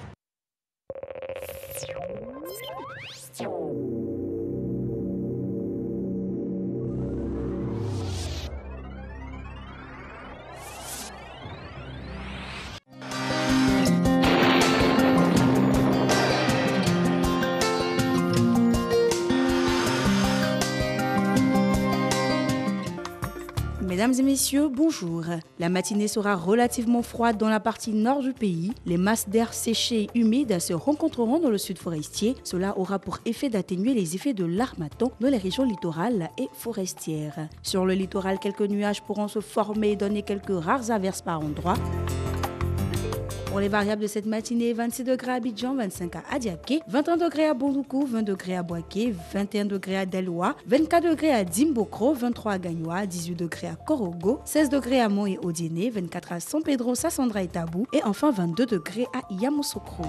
Mesdames et messieurs, bonjour. La matinée sera relativement froide dans la partie nord du pays. Les masses d'air séchées et humides se rencontreront dans le sud forestier. Cela aura pour effet d'atténuer les effets de l'harmattan dans les régions littorales et forestières. Sur le littoral, quelques nuages pourront se former et donner quelques rares averses par endroits. Pour les variables de cette matinée, 26 degrés à Abidjan, 25 à Adiaké, 21 degrés à Bondoukou, 20 degrés à Boaké, 21 degrés à Deloua, 24 degrés à Dimbokro, 23 à Gagnoa, 18 degrés à Korogo, 16 degrés à Mo et Odiene, 24 à San Pedro, Sassandra et Tabou et enfin 22 degrés à Yamoussoukro.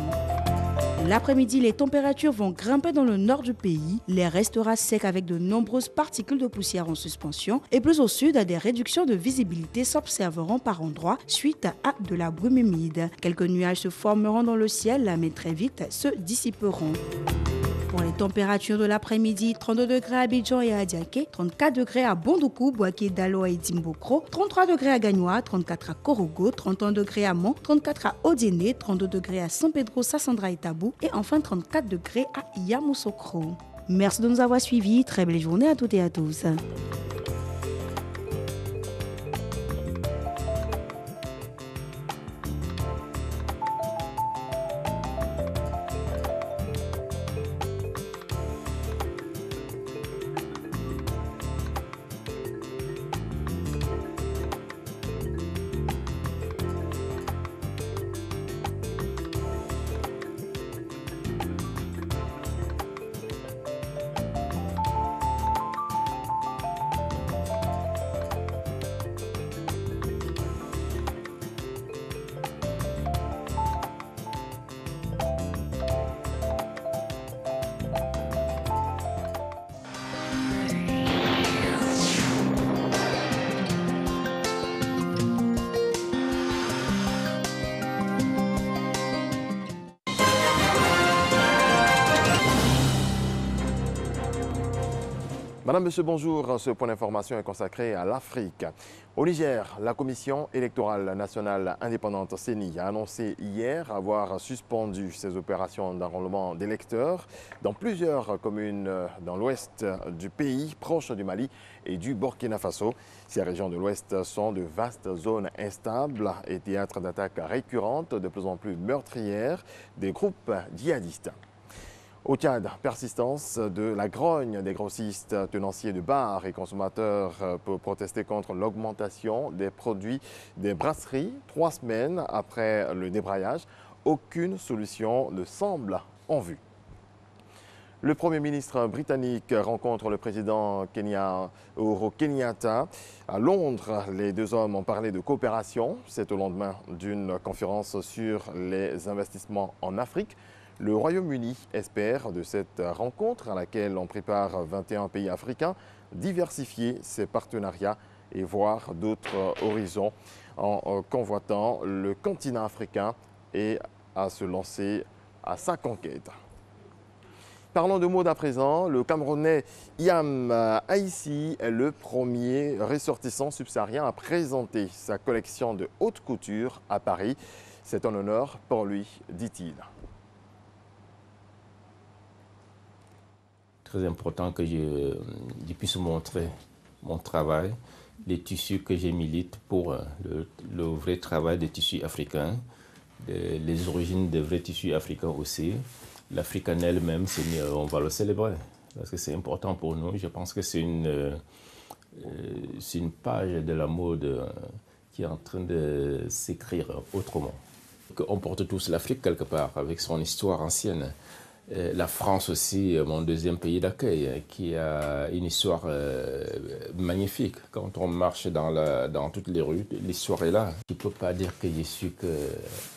L'après-midi, les températures vont grimper dans le nord du pays. L'air restera sec avec de nombreuses particules de poussière en suspension. Et plus au sud, des réductions de visibilité s'observeront par endroits suite à de la brume humide. Quelques nuages se formeront dans le ciel, mais très vite se dissiperont. Pour les températures de l'après-midi, 32 degrés à Abidjan et à Adiaké, 34 degrés à Bondoukou, Boaké, Daloa et Dimbokro, 33 degrés à Gagnoa, 34 à Korogo, 31 degrés à Mont, 34 à Odiene, 32 degrés à San Pedro, Sassandra et Tabou et enfin 34 degrés à Yamoussoukro. Merci de nous avoir suivis. Très belle journée à toutes et à tous. Madame, Monsieur, bonjour. Ce point d'information est consacré à l'Afrique. Au Niger, la Commission électorale nationale indépendante CENI a annoncé hier avoir suspendu ses opérations d'enrôlement d'électeurs dans plusieurs communes dans l'ouest du pays, proche du Mali et du Burkina Faso. Ces régions de l'ouest sont de vastes zones instables et théâtres d'attaques récurrentes, de plus en plus meurtrières, des groupes djihadistes. Au Tchad, persistance de la grogne des grossistes, tenanciers de bars et consommateurs pour protester contre l'augmentation des produits des brasseries. 3 semaines après le débrayage, aucune solution ne semble en vue. Le Premier ministre britannique rencontre le président kenyan Uhuru Kenyatta. À Londres, les deux hommes ont parlé de coopération. C'est au lendemain d'une conférence sur les investissements en Afrique. Le Royaume-Uni espère de cette rencontre à laquelle on prépare 21 pays africains diversifier ses partenariats et voir d'autres horizons en convoitant le continent africain et à se lancer à sa conquête. Parlons de mode à présent. Le Camerounais Iam Aïssi est le premier ressortissant subsaharien à présenter sa collection de haute couture à Paris. C'est un honneur pour lui, dit-il. Très important que je puisse montrer mon travail, les tissus que je milite pour le vrai travail des tissus africains, les origines des vrais tissus africains aussi. L'Afrique en elle-même, on va le célébrer parce que c'est important pour nous. Je pense que c'est une page de la mode qui est en train de s'écrire autrement. On porte tous l'Afrique quelque part avec son histoire ancienne. La France aussi, mon deuxième pays d'accueil, qui a une histoire magnifique. Quand on marche dans toutes les rues, l'histoire est là. Je ne peux pas dire que je suis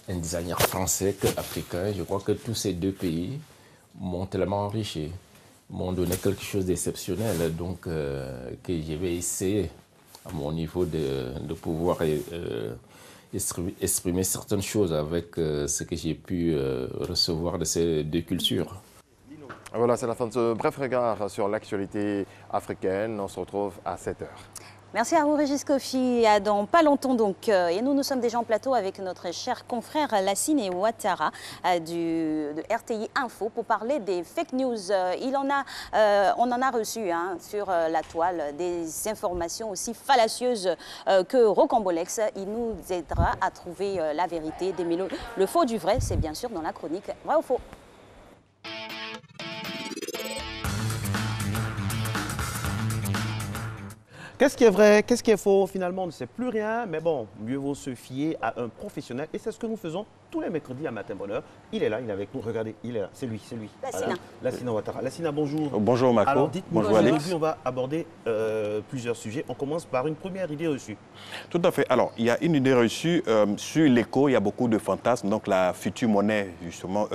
un designer français, qu'africain. Je crois que tous ces deux pays m'ont tellement enrichi, m'ont donné quelque chose d'exceptionnel. Donc, que je vais essayer, à mon niveau, de pouvoir exprimer certaines choses avec ce que j'ai pu recevoir de ces deux cultures. Voilà, c'est la fin de ce bref regard sur l'actualité africaine. On se retrouve à 7h. Merci à vous, Régis Kofi. Dans pas longtemps, donc, et nous sommes déjà en plateau avec notre cher confrère Lassine Ouattara de RTI Info pour parler des fake news. On en a reçu sur la toile des informations aussi fallacieuses que rocambolesques. Il nous aidera à trouver la vérité, démêler le faux du vrai. C'est bien sûr dans la chronique Vrai ou Faux. Qu'est-ce qui est vrai, qu'est-ce qui est faux? Finalement, on ne sait plus rien, mais bon, mieux vaut se fier à un professionnel. Et c'est ce que nous faisons tous les mercredis à Matin Bonheur. Il est là, il est avec nous. Regardez, il est là, c'est lui. Lassina. Lassina Ouattara. Lassina, bonjour. Bonjour Marco. Alors, dites-moi, bonjour Alex. aujourd'hui, on va aborder plusieurs sujets. On commence par une première idée reçue. Tout à fait. Alors, il y a une idée reçue sur l'éco. Il y a beaucoup de fantasmes. Donc, la future monnaie, justement,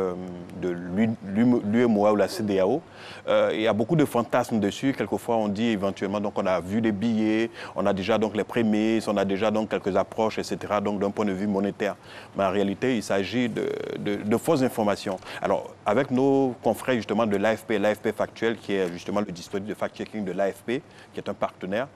de l'UEMOA ou la CEDEAO. Il y a beaucoup de fantasmes dessus. Quelquefois, on dit éventuellement, donc, on a vu des billets, on a déjà donc les prémices, on a déjà donc quelques approches, etc. Donc, d'un point de vue monétaire. Mais en réalité, il s'agit de fausses informations. Alors, avec nos confrères justement de l'AFP Factuel, qui est justement le dispositif de fact-checking de l'AFP, qui est un partenaire,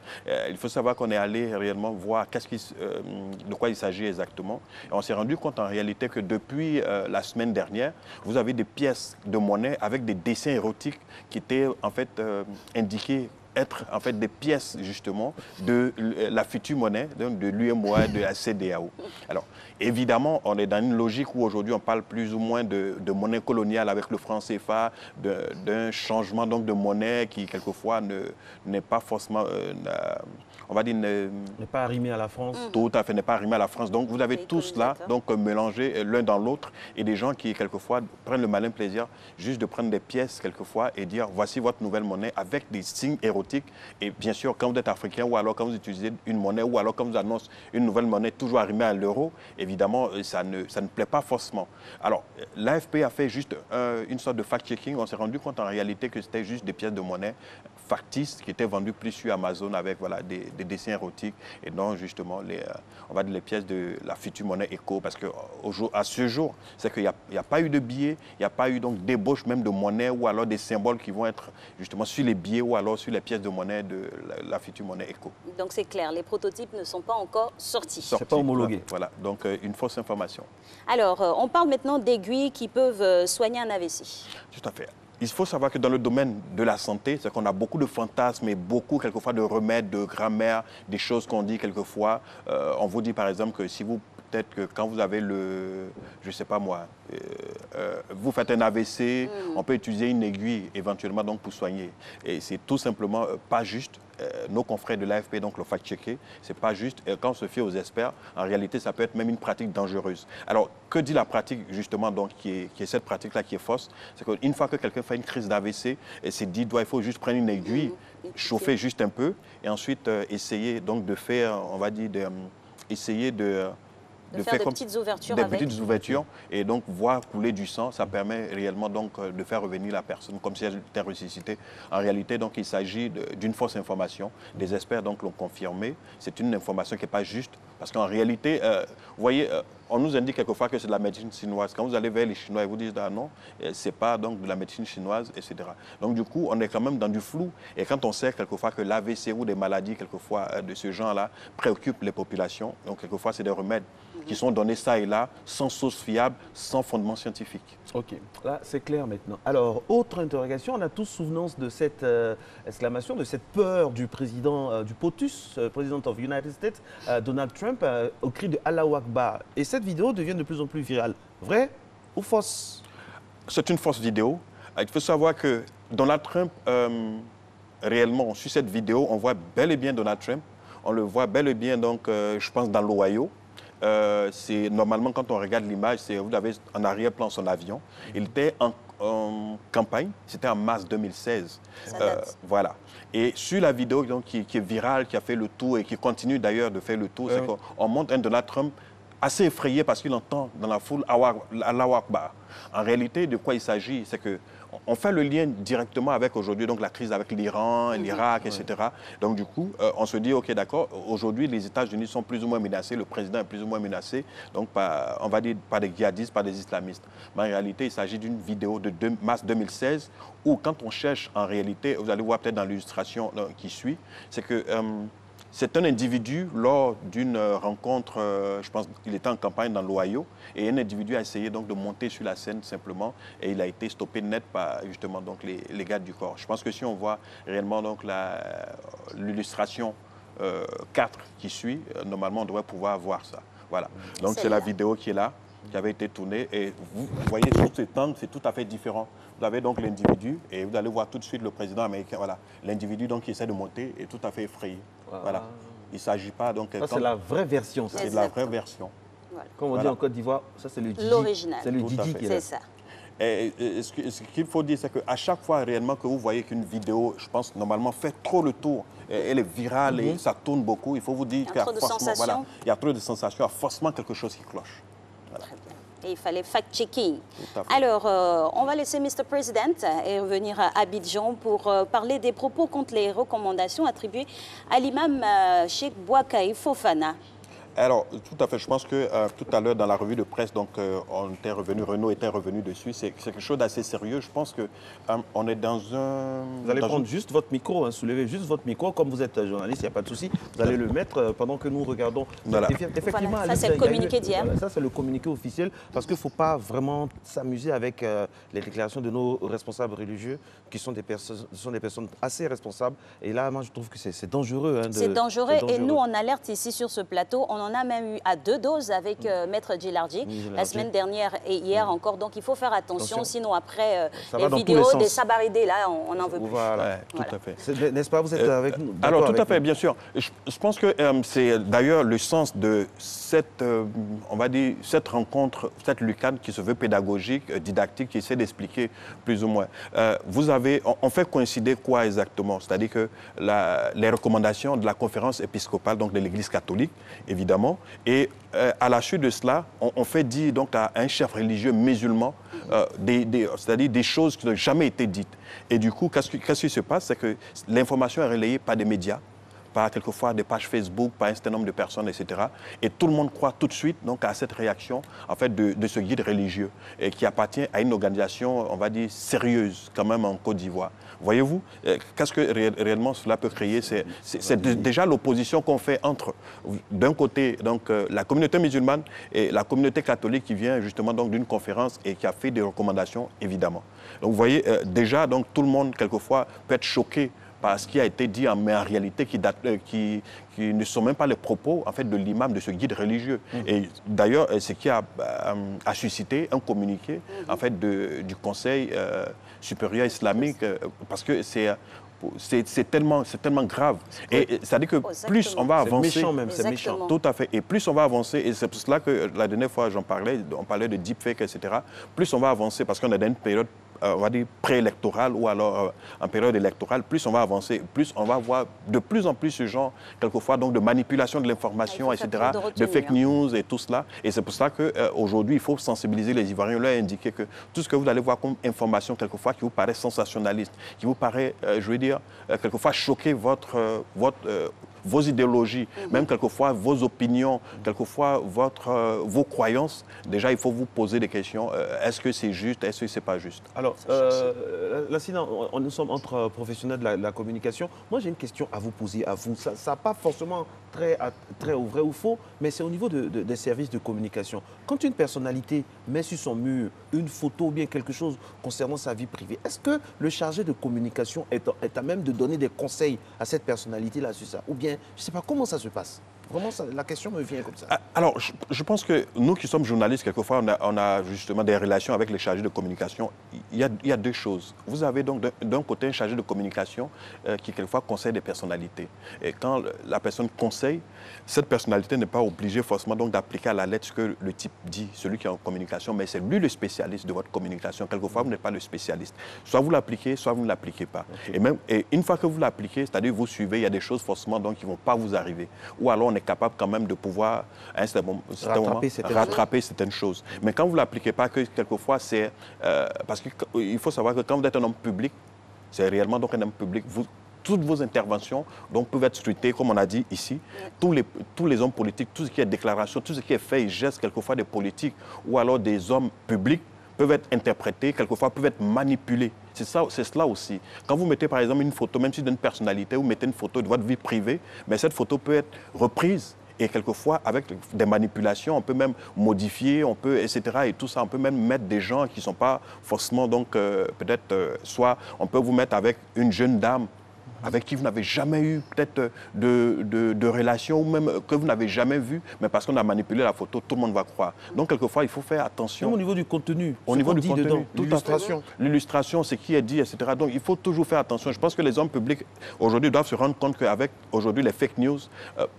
il faut savoir qu'on est allé réellement voir de quoi il s'agit exactement. Et on s'est rendu compte en réalité que depuis la semaine dernière, vous avez des pièces de monnaie avec des dessins érotiques qui étaient en fait indiqués être en fait des pièces justement de la future monnaie, donc de l'UEMOA, de la CEDEAO. Alors évidemment, on est dans une logique où aujourd'hui on parle plus ou moins de monnaie coloniale avec le franc CFA, d'un changement donc de monnaie qui quelquefois n'est pas forcément, on va dire, n'est pas arrimé à la France. Tout à fait, n'est pas arrimé à la France. Donc vous avez tout cela donc mélangé l'un dans l'autre et des gens qui quelquefois prennent le malin plaisir juste de prendre des pièces quelquefois et dire voici votre nouvelle monnaie avec des signes érotiques. Et bien sûr, quand vous êtes africain ou alors quand vous utilisez une monnaie ou alors quand vous annoncez une nouvelle monnaie toujours arrimée à l'euro, évidemment, ça ne plaît pas forcément. Alors, l'AFP a fait juste une sorte de fact-checking. On s'est rendu compte en réalité que c'était juste des pièces de monnaie factices qui étaient vendus plus sur Amazon avec voilà, des dessins érotiques et non justement on va dire les pièces de la future monnaie éco. Parce qu'à ce jour, c'est qu'il n'y a pas eu de billets, il n'y a pas eu donc d'ébauche même de monnaie ou alors des symboles qui vont être justement sur les billets ou alors sur les pièces de monnaie de la future monnaie éco. Donc c'est clair, les prototypes ne sont pas encore sortis. C'est pas homologué. Voilà, donc une fausse information. Alors, on parle maintenant d'aiguilles qui peuvent soigner un AVC. Tout à fait. Il faut savoir que dans le domaine de la santé, c'est qu'on a beaucoup de fantasmes et beaucoup, quelquefois, de remèdes, de grammaire, des choses qu'on dit quelquefois. On vous dit, par exemple, que si vous, peut-être que quand vous avez je ne sais pas moi, vous faites un AVC, on peut utiliser une aiguille éventuellement donc, pour soigner. Et c'est tout simplement pas juste. Nos confrères de l'AFP donc le fact-checker, c'est pas juste. Quand on se fie aux experts, en réalité, ça peut être même une pratique dangereuse. Alors, que dit la pratique, justement, donc, qui est cette pratique-là qui est fausse? C'est qu'une fois que quelqu'un fait une crise d'AVC, c'est dit, il faut juste prendre une aiguille, chauffer juste un peu, et ensuite essayer donc de faire, on va dire, essayer de faire des petites ouvertures petites ouvertures et donc voir couler du sang, ça permet réellement donc de faire revenir la personne comme si elle était ressuscitée. En réalité, donc, il s'agit d'une fausse information. Des experts donc l'ont confirmé. C'est une information qui n'est pas juste parce qu'en réalité, vous voyez, on nous indique quelquefois que c'est de la médecine chinoise. Quand vous allez vers les Chinois, ils vous disent ah non, c'est pas donc de la médecine chinoise, etc. Donc du coup, on est quand même dans du flou. Et quand on sait quelquefois que l'AVC ou des maladies quelquefois de ce genre-là préoccupent les populations, donc quelquefois c'est des remèdes qui sont donnés ça et là, sans source fiable, sans fondement scientifique. Ok, là c'est clair maintenant. Alors, autre interrogation, on a tous souvenance de cette exclamation, de cette peur du président, du POTUS, président of United States, Donald Trump, au cri de Allahu Akbar. Et cette vidéo devient de plus en plus virale. Vrai ou fausse? C'est une fausse vidéo. Il faut savoir que Donald Trump, réellement, sur cette vidéo, on voit bel et bien Donald Trump. On le voit bel et bien, donc, je pense, dans l'Ohio. C'est normalement, quand on regarde l'image, vous avez en arrière-plan son avion. Il était en campagne, c'était en mars 2016. Voilà. Et sur la vidéo donc, qui est virale, qui a fait le tour et qui continue d'ailleurs de faire le tour, c'est qu'on montre un Donald Trump assez effrayé parce qu'il entend dans la foule Allahu Akbar. En réalité, de quoi il s'agit, c'est que on fait le lien directement avec aujourd'hui donc la crise avec l'Iran, l'Irak, etc. Donc du coup, on se dit ok d'accord, aujourd'hui les États-Unis sont plus ou moins menacés, le président est plus ou moins menacé, donc on va dire par des djihadistes, par des islamistes. Mais en réalité, il s'agit d'une vidéo de mars 2016 où quand on cherche en réalité, vous allez voir peut-être dans l'illustration qui suit, c'est que c'est un individu, lors d'une rencontre, je pense qu'il était en campagne dans l'Ohio, et un individu a essayé donc de monter sur la scène simplement, et il a été stoppé net par justement donc les gardes du corps. Je pense que si on voit réellement donc l'illustration 4 qui suit, normalement on devrait pouvoir voir ça. Voilà. Donc c'est la vidéo qui est là, qui avait été tournée, et vous voyez sur cet angle, c'est tout à fait différent. Vous avez donc l'individu, et vous allez voir tout de suite le président américain, voilà. L'individu donc qui essaie de monter est tout à fait effrayé. Voilà. Il ne s'agit pas donc... Ça, c'est la vraie version. C'est la vraie version. Voilà. Comme on dit en Côte d'Ivoire, ça c'est le Didi. L'original. C'est le Didi qui est là. C'est ça. Et ce qu'il faut dire, c'est qu'à chaque fois réellement que vous voyez qu'une vidéo, je pense, normalement fait trop le tour, elle est virale et ça tourne beaucoup, il faut vous dire qu'il y a forcément, voilà, il y a trop de sensations, il y a forcément quelque chose qui cloche. Voilà. Très bien. Et il fallait fact-checking. Alors, on va laisser Mr. President et revenir à Abidjan pour parler des propos contre les recommandations attribuées à l'imam Cheikh Boakai Fofana. Alors, tout à fait. Je pense que tout à l'heure, dans la revue de presse, donc, Renaud était revenu dessus. C'est quelque chose d'assez sérieux. Je pense qu'on est dans un... Vous allez prendre juste votre micro, soulevez juste votre micro. Comme vous êtes journaliste, il n'y a pas de souci. Vous allez le mettre pendant que nous regardons. Voilà. Effectivement, voilà, ça, c'est le communiqué d'hier. Ça, c'est le communiqué officiel. Parce qu'il ne faut pas vraiment s'amuser avec les déclarations de nos responsables religieux, qui sont des personnes assez responsables. Et là, moi, je trouve que c'est dangereux. C'est dangereux. Et nous, on alerte ici sur ce plateau. On en a même eu à 2 doses avec Maître Djilardi la semaine dernière et hier encore. Donc, il faut faire attention. Sinon, après, les vidéos des sabaridés, là, on n'en veut plus. Voilà, tout à fait. N'est-ce pas, vous êtes avec nous? Alors, tout à fait, bien sûr. Je pense que c'est d'ailleurs le sens de cette, on va dire, cette rencontre, cette lucane qui se veut pédagogique, didactique, qui essaie d'expliquer plus ou moins. On fait coïncider quoi exactement? C'est-à-dire que les recommandations de la conférence épiscopale, donc de l'Église catholique, évidemment, évidemment. Et à la suite de cela, on fait dire donc, à un chef religieux musulman c'est-à-dire des choses qui n'ont jamais été dites. Et du coup, qu'est-ce qui se passe? C'est que l'information est relayée par des médias, par quelquefois des pages Facebook, par un certain nombre de personnes, etc. Et tout le monde croit tout de suite donc, à cette réaction en fait, de ce guide religieux et qui appartient à une organisation, on va dire, sérieuse quand même en Côte d'Ivoire. Voyez-vous, qu'est-ce que réellement cela peut créer? C'est déjà l'opposition qu'on fait entre, d'un côté, donc, la communauté musulmane et la communauté catholique qui vient justement d'une conférence et qui a fait des recommandations, évidemment. Donc vous voyez, déjà, donc, tout le monde, quelquefois, peut être choqué par ce qui a été dit, mais en réalité, qui ne sont même pas les propos en fait, de l'imam, de ce guide religieux. Et d'ailleurs, ce qui a suscité un communiqué en fait, du Conseil supérieur islamique, parce que c'est tellement grave. Et c'est-à-dire que plus on va avancer... C'est méchant même, c'est méchant. Tout à fait. Et plus on va avancer, et c'est pour cela que la dernière fois j'en parlais, on parlait de deepfake, etc. Plus on va avancer, parce qu'on est dans une période on va dire préélectorale ou alors en période électorale, plus on va avancer, plus on va voir de plus en plus ce genre, quelquefois, donc, de manipulation de l'information, etc., de fake news et tout cela. Et c'est pour ça qu'aujourd'hui, il faut sensibiliser les Ivoiriens, leur indiquer que tout ce que vous allez voir comme information, quelquefois, qui vous paraît sensationnaliste, qui vous paraît, je veux dire, quelquefois choquer vos idéologies, même quelquefois vos opinions, quelquefois vos croyances, déjà il faut vous poser des questions. Est-ce que c'est juste? Est-ce que c'est pas juste? Alors, Lassina, nous sommes entre professionnels de la communication. Moi, j'ai une question à vous poser, à vous. Ça n'a pas forcément très au vrai ou faux, mais c'est au niveau des services de communication. Quand une personnalité met sur son mur une photo ou bien quelque chose concernant sa vie privée, est-ce que le chargé de communication est à même de donner des conseils à cette personnalité-là sur ça? Ou bien, je ne sais pas comment ça se passe. Vraiment, la question me vient comme ça. Alors, je pense que nous qui sommes journalistes, quelquefois, on a justement des relations avec les chargés de communication. Il y a deux choses. Vous avez donc d'un côté un chargé de communication qui, quelquefois, conseille des personnalités. Et quand la personne conseille, cette personnalité n'est pas obligée forcément donc d'appliquer à la lettre ce que le type dit, celui qui est en communication, mais c'est lui le spécialiste de votre communication. Quelquefois, vous n'êtes pas le spécialiste. Soit vous l'appliquez, soit vous ne l'appliquez pas. Okay. Et une fois que vous l'appliquez, c'est-à-dire vous suivez, il y a des choses forcément donc, qui ne vont pas vous arriver. Ou alors, on est capable quand même de pouvoir à un certain moment, rattraper certaines choses. Mais quand vous ne l'appliquez pas, que quelquefois c'est... parce qu'il faut savoir que quand vous êtes un homme public, c'est réellement donc un homme public, toutes vos interventions donc, peuvent être scrutées, comme on a dit ici. Tous les hommes politiques, tout ce qui est déclaration, tout ce qui est fait et geste, quelquefois des politiques ou alors des hommes publics, peuvent être interprétés, quelquefois peuvent être manipulés. C'est cela aussi. Quand vous mettez par exemple une photo, même si d'une personnalité, vous mettez une photo de votre vie privée, mais cette photo peut être reprise. Et quelquefois, avec des manipulations, on peut même modifier, on peut, etc. Et tout ça, on peut même mettre des gens qui ne sont pas forcément, donc, peut-être, soit on peut vous mettre avec une jeune dame avec qui vous n'avez jamais eu peut-être de relation ou même que vous n'avez jamais vu, mais parce qu'on a manipulé la photo, tout le monde va croire. Donc, quelquefois, il faut faire attention. Même au niveau du contenu, au niveau du contenu, l'illustration. L'illustration, ce qui est dit, etc. Donc, il faut toujours faire attention. Je pense que les hommes publics, aujourd'hui, doivent se rendre compte qu'avec, aujourd'hui, les fake news,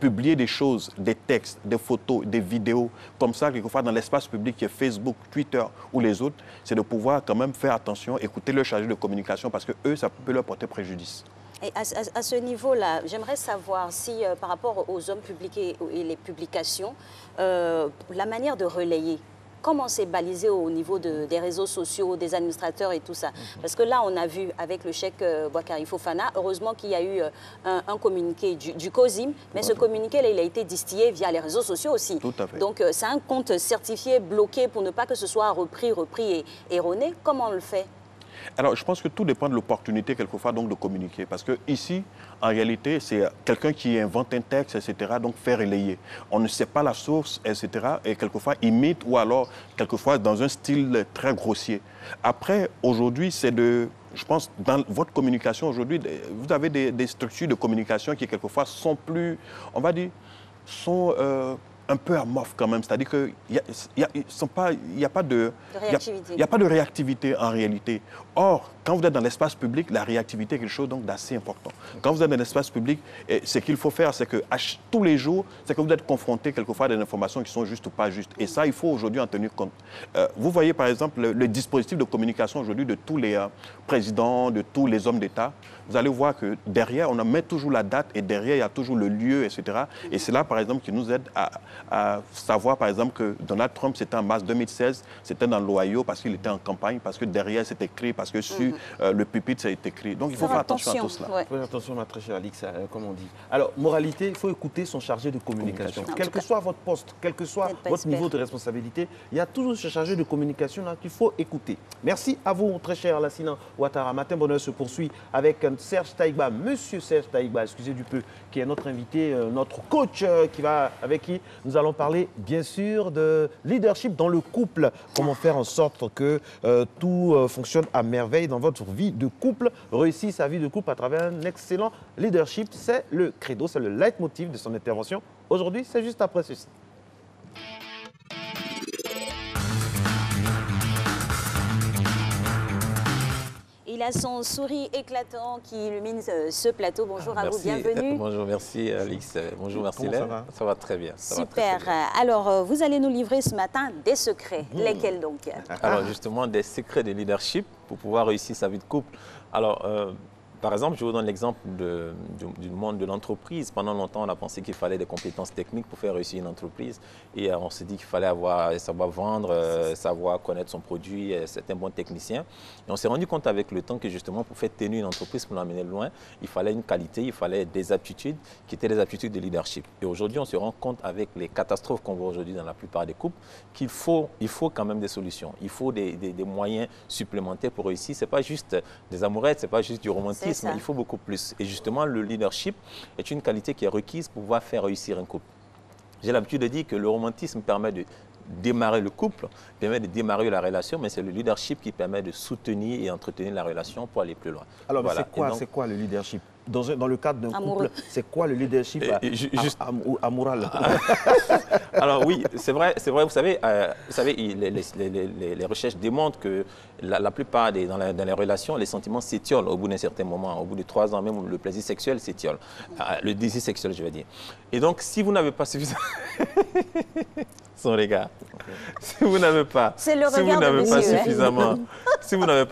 publier des choses, des textes, des photos, des vidéos, comme ça, quelquefois, dans l'espace public, qui est Facebook, Twitter ou les autres, c'est de pouvoir quand même faire attention, écouter leur chargé de communication, parce que eux, ça peut leur porter préjudice. Et à ce niveau-là, j'aimerais savoir si, par rapport aux hommes publics et les publications, la manière de relayer, comment c'est balisé au niveau des réseaux sociaux, des administrateurs et tout ça? Parce que là, on a vu avec le cheikh Boakari Fofana, heureusement qu'il y a eu un communiqué du COSIM, mais ce communiqué, là, il a été distillé via les réseaux sociaux aussi. Tout à fait. Donc, c'est un compte certifié, bloqué, pour ne pas que ce soit repris et erroné. Comment on le fait? Alors, je pense que tout dépend de l'opportunité, quelquefois, donc, de communiquer. Parce que ici, en réalité, c'est quelqu'un qui invente un texte, etc., donc fait relayer. On ne sait pas la source, etc., et quelquefois imite, ou alors, quelquefois, dans un style très grossier. Après, aujourd'hui, je pense, dans votre communication, aujourd'hui, vous avez des structures de communication qui, quelquefois, sont plus, on va dire, sont... un peu amorphe quand même, c'est-à-dire qu'il n'y a pas de réactivité en réalité. Or, quand vous êtes dans l'espace public, la réactivité est quelque chose d'assez important. Quand vous êtes dans l'espace public, ce qu'il faut faire, c'est que tous les jours, c'est que vous êtes confronté quelquefois à des informations qui sont justes ou pas justes. Et ça, il faut aujourd'hui en tenir compte. Vous voyez par exemple le dispositif de communication aujourd'hui de tous les présidents, de tous les hommes d'État. vous allez voir que derrière, on met toujours la date et derrière, il y a toujours le lieu, etc. Et c'est là, par exemple, qui nous aide à savoir, par exemple, que Donald Trump, c'était en mars 2016, c'était dans l'Ohio parce qu'il était en campagne, parce que derrière, c'est écrit, parce que sur le pupitre, ça est écrit. Donc, il faut faire attention à tout cela. Il faut faire attention, ma très chère Alix, comme on dit. Alors, moralité, il faut écouter son chargé de communication. Quel que soit votre poste, quel que soit votre niveau de responsabilité, il y a toujours ce chargé de communication là qu'il faut écouter. Merci à vous, très cher Lassina Ouattara. Matin Bonheur se poursuit avec Serge Taïgba, Monsieur Serge Taïgba, excusez du peu, qui est notre invité, notre coach, avec qui nous allons parler, bien sûr, de leadership dans le couple. Comment faire en sorte que tout fonctionne à merveille dans votre vie de couple, réussir sa vie de couple à travers un excellent leadership. C'est le credo, c'est le leitmotiv de son intervention. Aujourd'hui, c'est juste après ceci. Il a son sourire éclatant qui illumine ce plateau. Bonjour à vous, bienvenue. Bonjour, merci Alix. Bonjour, merci Hélène. Ça va très bien. Super. Alors, vous allez nous livrer ce matin des secrets. Lesquels donc? Alors, justement, des secrets de leadership pour pouvoir réussir sa vie de couple. Alors, par exemple, je vous donne l'exemple du monde de l'entreprise. Pendant longtemps, on a pensé qu'il fallait des compétences techniques pour faire réussir une entreprise. Et on s'est dit qu'il fallait savoir vendre, savoir connaître son produit, être un bon technicien. Et on s'est rendu compte avec le temps que justement, pour faire tenir une entreprise, pour l'amener loin, il fallait une qualité, il fallait des aptitudes qui étaient des aptitudes de leadership. Et aujourd'hui, on se rend compte avec les catastrophes qu'on voit aujourd'hui dans la plupart des couples qu'il faut quand même des solutions. Il faut des moyens supplémentaires pour réussir. Ce n'est pas juste des amourettes, ce n'est pas juste du romantisme. Il faut beaucoup plus. Et justement, le leadership est une qualité qui est requise pour pouvoir faire réussir un couple. J'ai l'habitude de dire que le romantisme permet de démarrer le couple, permet de démarrer la relation, mais c'est le leadership qui permet de soutenir et entretenir la relation pour aller plus loin. Alors, voilà. C'est quoi le leadership? Dans le cadre d'un couple, c'est quoi le leadership amoral? Alors oui, c'est vrai, vous savez, les recherches démontrent que la plupart dans les relations, les sentiments s'étiolent au bout d'un certain moment. Au bout de 3 ans, même le plaisir sexuel s'étiole. Le désir sexuel, je veux dire. Et donc, si vous n'avez pas suffisamment... Son regard. Si vous n'avez pas,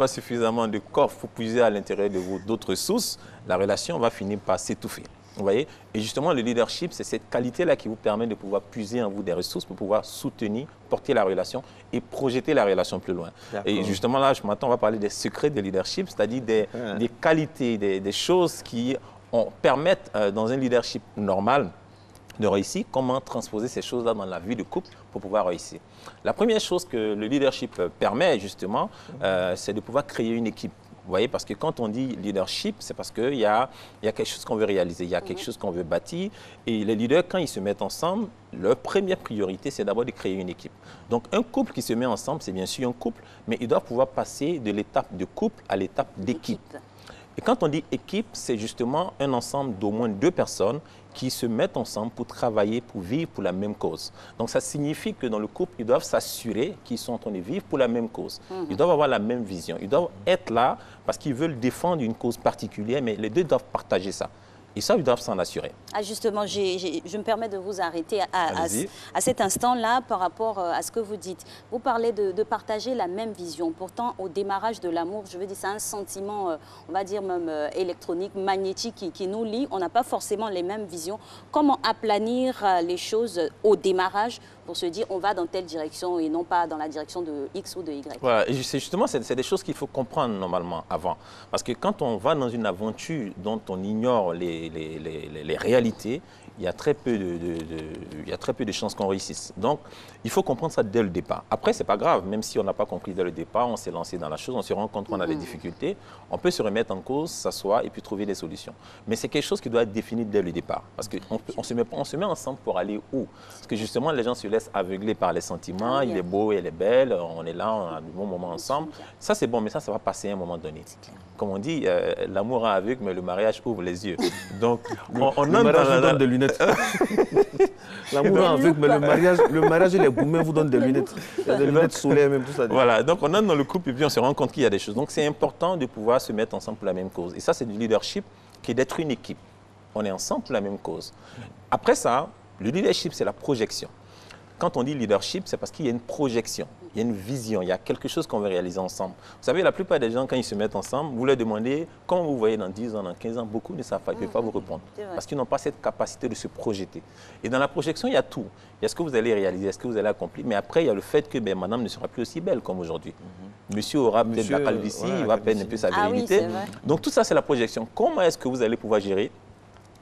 suffisamment de coffre pour puiser à l'intérieur de vous d'autres sources, la relation va finir par s'étouffer. Vous voyez? Et justement, le leadership, c'est cette qualité-là qui vous permet de pouvoir puiser en vous des ressources pour pouvoir soutenir, porter la relation et projeter la relation plus loin. Et justement, là, maintenant, on va parler des secrets de leadership, c'est-à-dire des qualités, des choses qui permettent, dans un leadership normal, de réussir, comment transposer ces choses-là dans la vie de couple pour pouvoir réussir. La première chose que le leadership permet, justement, c'est de pouvoir créer une équipe. Vous voyez, parce que quand on dit leadership, c'est parce qu'il y a quelque chose qu'on veut réaliser, il y a quelque chose qu'on veut bâtir. Et les leaders, quand ils se mettent ensemble, leur première priorité, c'est d'abord de créer une équipe. Donc, un couple qui se met ensemble, c'est bien sûr un couple, mais il doit pouvoir passer de l'étape de couple à l'étape d'équipe. Et quand on dit équipe, c'est justement un ensemble d'au moins 2 personnes qui se mettent ensemble pour travailler, pour vivre pour la même cause. Donc ça signifie que dans le couple, ils doivent s'assurer qu'ils sont en train de vivre pour la même cause. Ils doivent avoir la même vision. Ils doivent être là parce qu'ils veulent défendre une cause particulière, mais les 2 doivent partager ça. Et ça, ils doivent s'en assurer. Ah, justement, je me permets de vous arrêter à cet instant-là par rapport à ce que vous dites. Vous parlez de partager la même vision. Pourtant, au démarrage de l'amour, je veux dire, c'est un sentiment, on va dire même électronique, magnétique qui nous lie. On n'a pas forcément les mêmes visions. Comment aplanir les choses au démarrage pour se dire on va dans telle direction et non pas dans la direction de X ou de Y? Voilà, et justement, c'est des choses qu'il faut comprendre normalement avant. Parce que quand on va dans une aventure dont on ignore les réalités, il y a très peu de chances qu'on réussisse. Donc, il faut comprendre ça dès le départ. Après, ce n'est pas grave, même si on n'a pas compris dès le départ, on s'est lancé dans la chose, on se rend compte qu'on a des difficultés, on peut se remettre en cause, s'asseoir et puis trouver des solutions. Mais c'est quelque chose qui doit être défini dès le départ. Parce qu'on se met ensemble pour aller où? Parce que justement, les gens se laissent aveugler par les sentiments, il est beau, elle est belle, on est là, on a de bons moments ensemble. Ça, c'est bon, mais ça va passer à un moment donné. Comme on dit, l'amour rend aveugle, mais le mariage ouvre les yeux. Donc, le mariage vous donne des lunettes. L'amour rend aveugle, mais le mariage et les gourmets vous donnent des lunettes. Il y a des lunettes solaires, même tout ça. Voilà, donc on entre dans le couple et puis on se rend compte qu'il y a des choses. Donc, c'est important de pouvoir se mettre ensemble pour la même cause. Et ça, c'est du leadership qui est d'être une équipe. On est ensemble pour la même cause. Après ça, le leadership, c'est la projection. Quand on dit leadership, c'est parce qu'il y a une projection, il y a une vision, il y a quelque chose qu'on veut réaliser ensemble. Vous savez, la plupart des gens, quand ils se mettent ensemble, vous leur demandez comment vous voyez dans 10 ans, dans 15 ans, beaucoup ne savent pas, ils ne peuvent pas vous répondre. Parce qu'ils n'ont pas cette capacité de se projeter. Et dans la projection, il y a tout. Il y a ce que vous allez réaliser, ce que vous allez accomplir, mais après, il y a le fait que madame ne sera plus aussi belle comme aujourd'hui. Monsieur aura peut-être la calvitie, il va perdre un peu sa virilité. Donc tout ça, c'est la projection. Comment est-ce que vous allez pouvoir gérer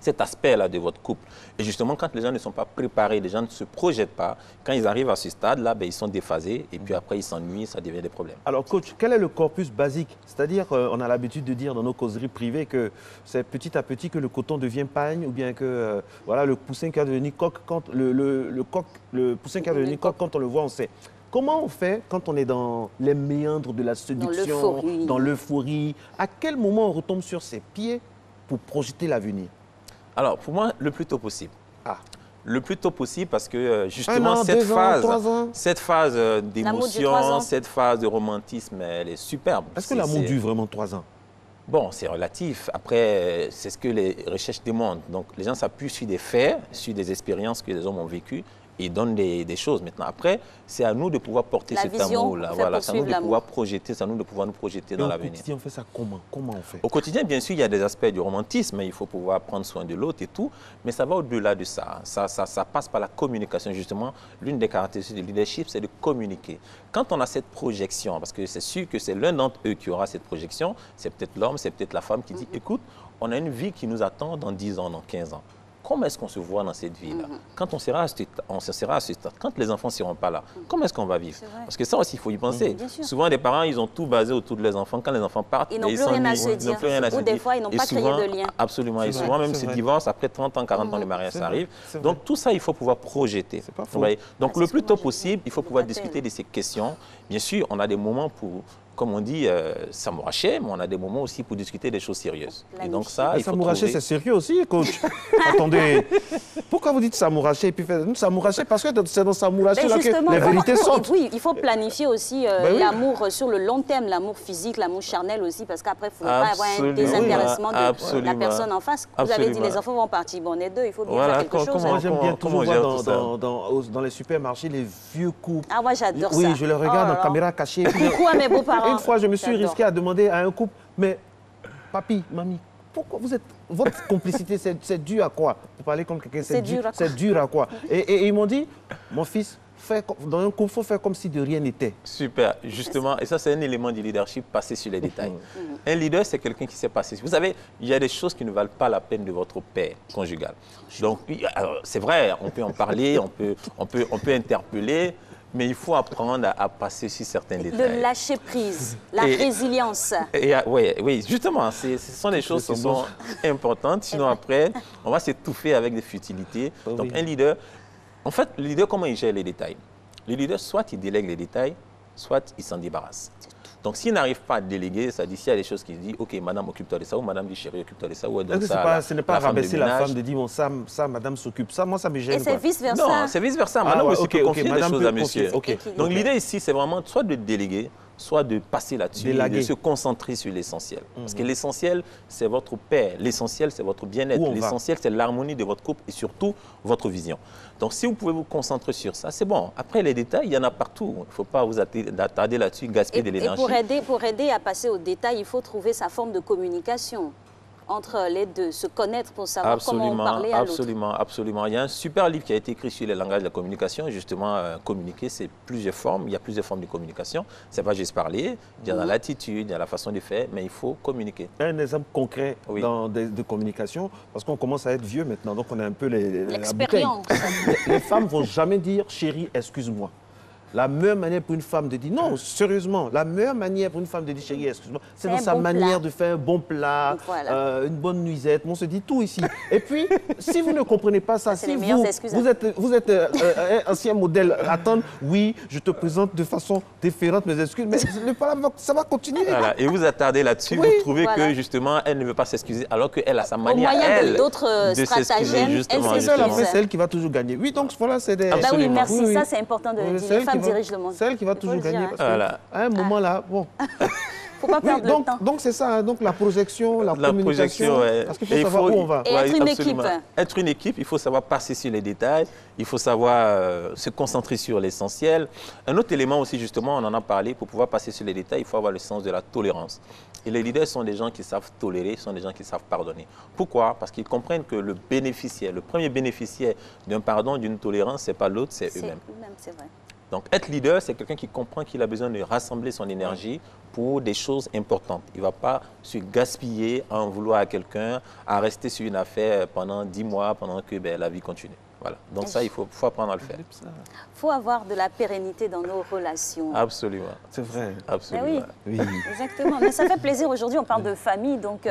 cet aspect-là de votre couple? Et justement, quand les gens ne sont pas préparés, les gens ne se projettent pas, quand ils arrivent à ce stade-là, ils sont déphasés et puis après ils s'ennuient, ça devient des problèmes. Alors coach, quel est le corpus basique? C'est-à-dire, on a l'habitude de dire dans nos causeries privées que c'est petit à petit que le coton devient pagne ou bien que voilà, le poussin qui a devenu coq, quand le poussin qui a devenu coq, quand on le voit, on sait. Comment on fait quand on est dans les méandres de la séduction, dans l'euphorie? À quel moment on retombe sur ses pieds pour projeter l'avenir? Alors, pour moi, le plus tôt possible. Le plus tôt possible parce que justement, cette phase d'émotion, cette phase de romantisme, elle est superbe. Est-ce que l'amour dure vraiment 3 ans? Bon, c'est relatif. Après, c'est ce que les recherches démontrent. Donc, les gens s'appuient sur des faits, sur des expériences que les hommes ont vécues. Ils donnent des choses. Maintenant, après, c'est à nous de pouvoir porter cet amour-là. Voilà, c'est à nous de pouvoir projeter, c'est à nous de pouvoir nous projeter dans l'avenir. Au quotidien, on fait ça comment? Comment on fait? Au quotidien, bien sûr, il y a des aspects du romantisme. Il faut pouvoir prendre soin de l'autre et tout. Mais ça va au-delà de ça. Ça passe par la communication, justement. L'une des caractéristiques du leadership, c'est de communiquer. Quand on a cette projection, parce que c'est sûr que c'est l'un d'entre eux qui aura cette projection, c'est peut-être l'homme, c'est peut-être la femme qui dit, écoute, on a une vie qui nous attend dans 10 ans, dans 15 ans. Comment est-ce qu'on se voit dans cette vie-là? Quand on sera à ce stade, quand les enfants ne seront pas là, comment est-ce qu'on va vivre? Parce que ça aussi, il faut y penser. Souvent, des parents, ils ont tout basé autour de leurs enfants. Quand les enfants partent, ils n'ont plus rien à se dire. Ou des fois, ils n'ont pas créé de lien. Absolument. Et souvent, même se divorcent, après 30 ans, 40 ans, le mariage arrive. Donc, tout ça, il faut pouvoir projeter. Donc, le plus tôt possible, il faut pouvoir discuter de ces questions. Bien sûr, on a des moments pour... Comme on dit, s'amouracher, mais on a des moments aussi pour discuter des choses sérieuses. Et donc ça, il faut s'amouracher, c'est sérieux aussi, coach. Attendez, pourquoi vous dites s'amouracher et puis s'amouracher? Parce que c'est dans s'amouracher là que les vérités sortent. Oui, il faut planifier aussi l'amour sur le long terme, l'amour physique, l'amour charnel aussi, parce qu'après, il ne faut pas avoir un désintéressement de la personne en face. Vous avez dit, les enfants vont partir, bon, on est deux, il faut bien faire quelque chose. Moi, j'aime bien toujours voir dans les supermarchés les vieux couples. Ah, moi, j'adore ça. Oui, je les regarde en caméra cachée. Coucou à mes beaux-parents. Une fois, je me suis risqué à demander à un couple, mais papi, mamie, pourquoi votre complicité, c'est dû à quoi? Pour parler comme quelqu'un, c'est dur à quoi? Et ils m'ont dit, mon fils, dans un couple, il faut faire comme si de rien n'était. Super, justement, et ça c'est un élément du leadership, passer sur les détails. Un leader, c'est quelqu'un qui sait passer. Vous savez, il y a des choses qui ne valent pas la peine de votre paix conjugal. Donc, c'est vrai, on peut en parler, on peut interpeller, mais il faut apprendre à passer sur certains détails. Le lâcher prise, la résilience. Oui, justement, ce sont des choses qui sont importantes. Sinon, après, on va s'étouffer avec des futilités. Donc, un leader, en fait, le leader, comment il gère les détails? Le leader, soit il délègue les détails, soit il s'en débarrasse. Donc, s'il n'arrive pas à déléguer, ça dit s'il y a des choses qu'il dit, OK, madame, occupe-toi de ça, ou madame dit, chérie, occupe-toi de ça, ou donc ça. Ce n'est pas rabaisser la femme de dire, bon, ça, madame s'occupe. Ça, moi, ça me gêne. Et c'est vice-versa. Non, c'est vice-versa. Madame aussi peut confier des choses à monsieur. Donc, l'idée ici, c'est vraiment soit de déléguer, soit de passer là-dessus, de se concentrer sur l'essentiel. Parce que l'essentiel, c'est votre paix. L'essentiel, c'est votre bien-être. L'essentiel, c'est l'harmonie de votre couple et surtout votre vision. Donc, si vous pouvez vous concentrer sur ça, c'est bon. Après, les détails, il y en a partout. Il ne faut pas vous attarder là-dessus, gaspiller de l'énergie. Et pour aider à passer aux détails, il faut trouver sa forme de communication entre les deux, se connaître pour savoir comment parler à l'autre. Absolument. Il y a un super livre qui a été écrit sur les langages de la communication. Justement, communiquer, c'est plusieurs formes. Il y a plusieurs formes de communication. Ce n'est pas juste parler. Il y a l'attitude, il y a la façon de faire, mais il faut communiquer. Un exemple concret de communication, parce qu'on commence à être vieux maintenant, donc on a un peu l'expérience. Les femmes ne vont jamais dire « chérie, excuse-moi ». La meilleure manière pour une femme de dire, non, sérieusement, la meilleure manière pour une femme de dire, chérie, excuse-moi, c'est dans sa manière de faire un bon plat, une bonne nuisette. On se dit tout ici. Et puis, si vous ne comprenez pas ça, si vous êtes un ancien modèle, attendre, oui, je te présente de façon différente mes excuses, mais ça va continuer. Voilà. Et vous attardez là-dessus, vous trouvez que justement, elle ne veut pas s'excuser, alors qu'elle a sa manière, elle, d'autres stratagèmes, c'est elle qui va toujours gagner. Oui, donc voilà, c'est des... Oui, merci, ça c'est important de le dire. Les femmes dirigent le monde. C'est elle qui va toujours gagner. Parce qu'à un moment là, bon. faut pas perdre le temps. Donc c'est ça, donc la projection, la communication, parce qu'il faut savoir où on va. Et être une équipe. Être une équipe, il faut savoir passer sur les détails, il faut savoir se concentrer sur l'essentiel. Un autre élément aussi, justement, on en a parlé, pour pouvoir passer sur les détails, il faut avoir le sens de la tolérance. Et les leaders sont des gens qui savent tolérer, sont des gens qui savent pardonner. Pourquoi? Parce qu'ils comprennent que le bénéficiaire, le premier bénéficiaire d'un pardon, d'une tolérance, ce n'est pas l'autre, c'est eux-mêmes. C'est vrai. Donc être leader, c'est quelqu'un qui comprend qu'il a besoin de rassembler son énergie pour des choses importantes. Il ne va pas se gaspiller à en vouloir à quelqu'un, à rester sur une affaire pendant 10 mois, pendant que la vie continue. Voilà. Donc ça, il faut apprendre à le faire. Il faut avoir de la pérennité dans nos relations. Absolument. C'est vrai. Absolument. Oui. Exactement. Mais ça fait plaisir. Aujourd'hui, on parle de famille. Donc,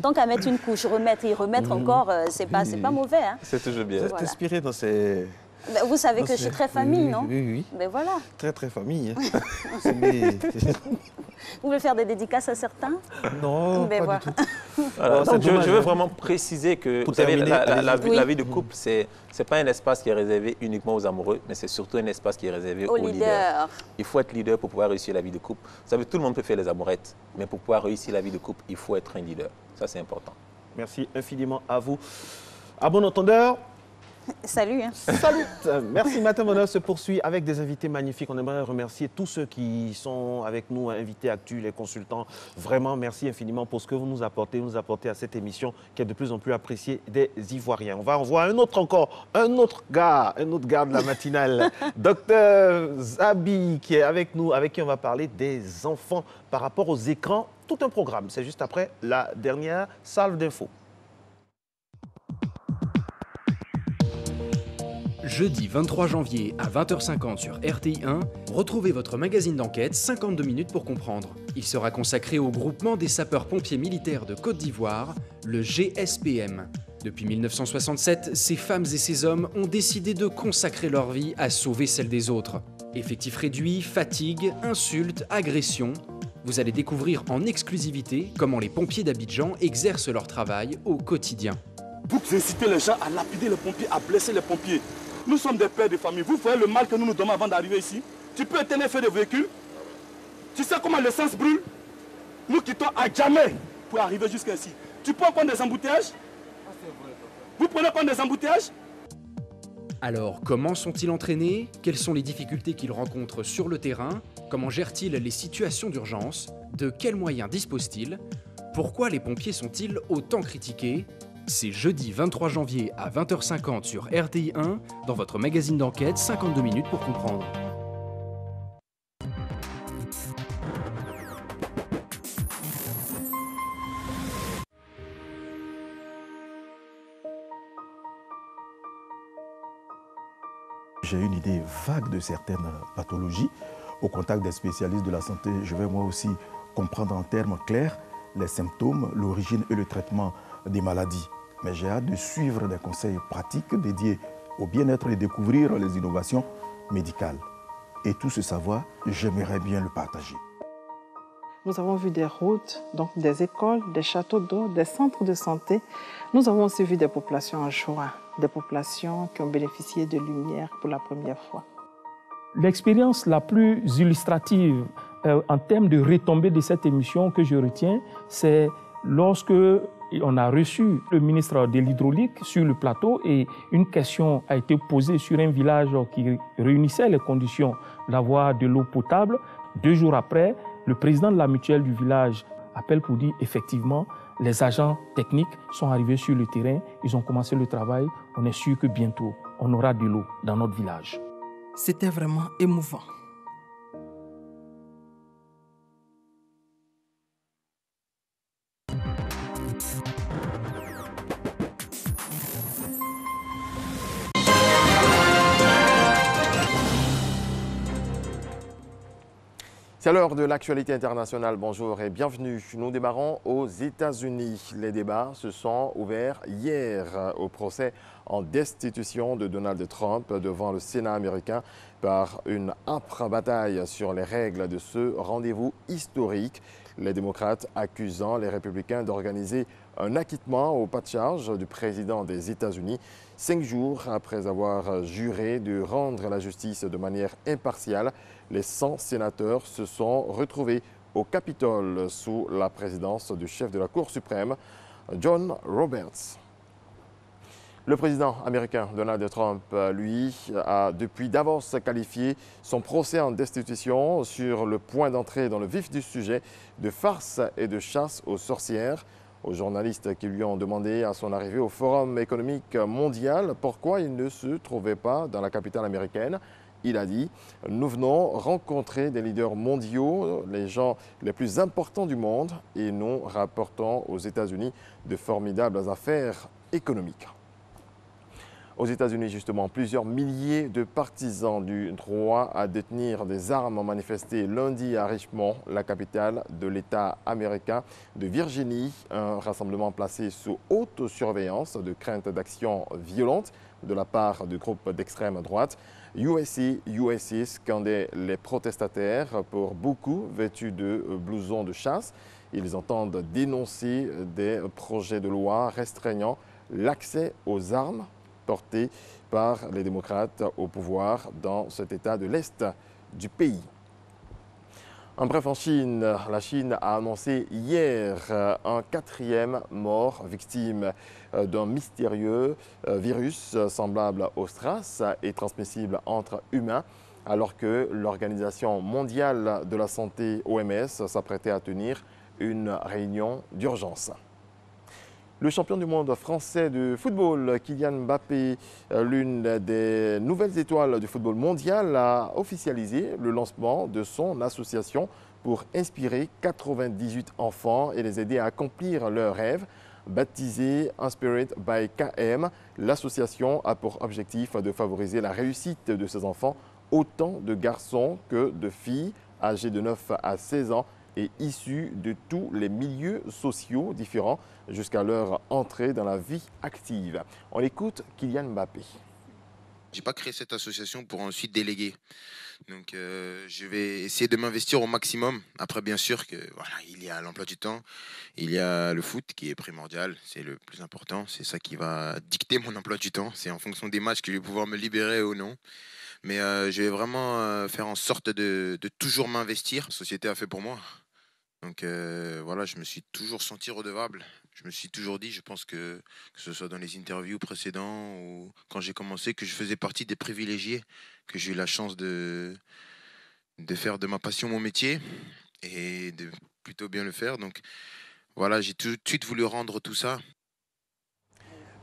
tant qu'à mettre une couche, remettre et remettre encore, c'est pas mauvais. Hein. C'est toujours bien. Vous êtes inspiré dans ces... Vous savez que je suis très famille, non? Oui. Mais voilà. Très, très famille. Hein. Vous voulez faire des dédicaces à certains? Non, mais pas voilà. du tout. Voilà. Donc, je veux vraiment préciser que vous savez, la vie de couple, c'est pas un espace qui est réservé uniquement aux amoureux, mais c'est surtout un espace qui est réservé aux leaders. Il faut être leader pour pouvoir réussir la vie de couple. Vous savez, tout le monde peut faire les amourettes, mais pour pouvoir réussir la vie de couple, il faut être un leader. Ça, c'est important. Merci infiniment à vous. À bon entendeur. Salut. Salut. Merci. Matin Bonheur se poursuit avec des invités magnifiques. On aimerait remercier tous ceux qui sont avec nous, invités actus, les consultants. Vraiment, merci infiniment pour ce que vous nous apportez à cette émission qui est de plus en plus appréciée des Ivoiriens. On va en voir un autre gars de la matinale, Docteur Zabi, qui est avec nous, avec qui on va parler des enfants par rapport aux écrans. Tout un programme. C'est juste après la dernière salve d'infos. Jeudi 23 janvier à 20h50 sur RTI1, retrouvez votre magazine d'enquête 52 minutes pour comprendre. Il sera consacré au groupement des sapeurs-pompiers militaires de Côte d'Ivoire, le GSPM. Depuis 1967, ces femmes et ces hommes ont décidé de consacrer leur vie à sauver celle des autres. Effectifs réduits, fatigue, insultes, agressions. Vous allez découvrir en exclusivité comment les pompiers d'Abidjan exercent leur travail au quotidien. Vous incitez les gens à lapider les pompiers, à blesser les pompiers. Nous sommes des pères de famille. Vous voyez le mal que nous donnons avant d'arriver ici? Tu peux éteindre un feu de véhicule? Tu sais comment l'essence brûle? Nous quittons à jamais pour arriver jusqu'ici. Tu prends compte des embouteillages? Vous prenez compte des embouteillages? Alors, comment sont-ils entraînés? Quelles sont les difficultés qu'ils rencontrent sur le terrain? Comment gèrent-ils les situations d'urgence? De quels moyens disposent-ils? Pourquoi les pompiers sont-ils autant critiqués? C'est jeudi 23 janvier à 20h50 sur RTI1 dans votre magazine d'enquête 52 minutes pour comprendre. J'ai une idée vague de certaines pathologies. Au contact des spécialistes de la santé, je vais moi aussi comprendre en termes clairs les symptômes, l'origine et le traitement des maladies. Mais j'ai hâte de suivre des conseils pratiques dédiés au bien-être et découvrir les innovations médicales. Et tout ce savoir, j'aimerais bien le partager. Nous avons vu des routes, donc des écoles, des châteaux d'eau, des centres de santé. Nous avons aussi vu des populations en joie, des populations qui ont bénéficié de lumière pour la première fois. L'expérience la plus illustrative en termes de retombées de cette émission que je retiens, c'est lorsque on a reçu le ministre de l'Hydraulique sur le plateau et une question a été posée sur un village qui réunissait les conditions d'avoir de l'eau potable. 2 jours après, le président de la mutuelle du village appelle pour dire effectivement, les agents techniques sont arrivés sur le terrain, ils ont commencé le travail. On est sûr que bientôt, on aura de l'eau dans notre village. C'était vraiment émouvant. C'est l'heure de l'actualité internationale. Bonjour et bienvenue. Nous démarrons aux États-Unis. Les débats se sont ouverts hier au procès en destitution de Donald Trump devant le Sénat américain par une âpre bataille sur les règles de ce rendez-vous historique. Les démocrates accusant les républicains d'organiser un acquittement au pas de charge du président des États-Unis 5 jours après avoir juré de rendre la justice de manière impartiale. Les 100 sénateurs se sont retrouvés au Capitole sous la présidence du chef de la Cour suprême, John Roberts. Le président américain Donald Trump, lui, a depuis Davos qualifié son procès en destitution sur le point d'entrer dans le vif du sujet de farce et de chasse aux sorcières. Aux journalistes qui lui ont demandé à son arrivée au Forum économique mondial pourquoi il ne se trouvait pas dans la capitale américaine. Il a dit « Nous venons rencontrer des leaders mondiaux, les gens les plus importants du monde, et nous rapportons aux États-Unis de formidables affaires économiques. » Aux États-Unis, justement, plusieurs milliers de partisans du droit à détenir des armes ont manifesté lundi à Richmond, la capitale de l'État américain de Virginie. Un rassemblement placé sous haute surveillance de crainte d'actions violentes de la part du groupe d'extrême droite. USA, USA scandaient les protestataires, pour beaucoup vêtus de blousons de chasse. Ils entendent dénoncer des projets de loi restreignant l'accès aux armes porté par les démocrates au pouvoir dans cet État de l'Est du pays. En bref, en Chine, la Chine a annoncé hier un 4e mort victime d'un mystérieux virus semblable au SRAS et transmissible entre humains, alors que l'Organisation mondiale de la santé, OMS, s'apprêtait à tenir une réunion d'urgence. Le champion du monde français de football, Kylian Mbappé, l'une des nouvelles étoiles du football mondial, a officialisé le lancement de son association pour inspirer 98 enfants et les aider à accomplir leurs rêves. Baptisée Inspired by KM, l'association a pour objectif de favoriser la réussite de ces enfants, autant de garçons que de filles, âgés de 9 à 16 ans, et issus de tous les milieux sociaux différents jusqu'à leur entrée dans la vie active. On écoute Kylian Mbappé. Je n'ai pas créé cette association pour ensuite déléguer. Donc je vais essayer de m'investir au maximum. Après, bien sûr, que, voilà, il y a l'emploi du temps, il y a le foot qui est primordial, c'est le plus important. C'est ça qui va dicter mon emploi du temps. C'est en fonction des matchs que je vais pouvoir me libérer ou non. Mais je vais vraiment faire en sorte de toujours m'investir. La société a fait pour moi. Donc voilà, je me suis toujours senti redevable. Je me suis toujours dit, je pense que ce soit dans les interviews précédentes ou quand j'ai commencé, que je faisais partie des privilégiés, que j'ai eu la chance de faire de ma passion mon métier et de plutôt bien le faire. Donc voilà, j'ai tout de suite voulu rendre tout ça.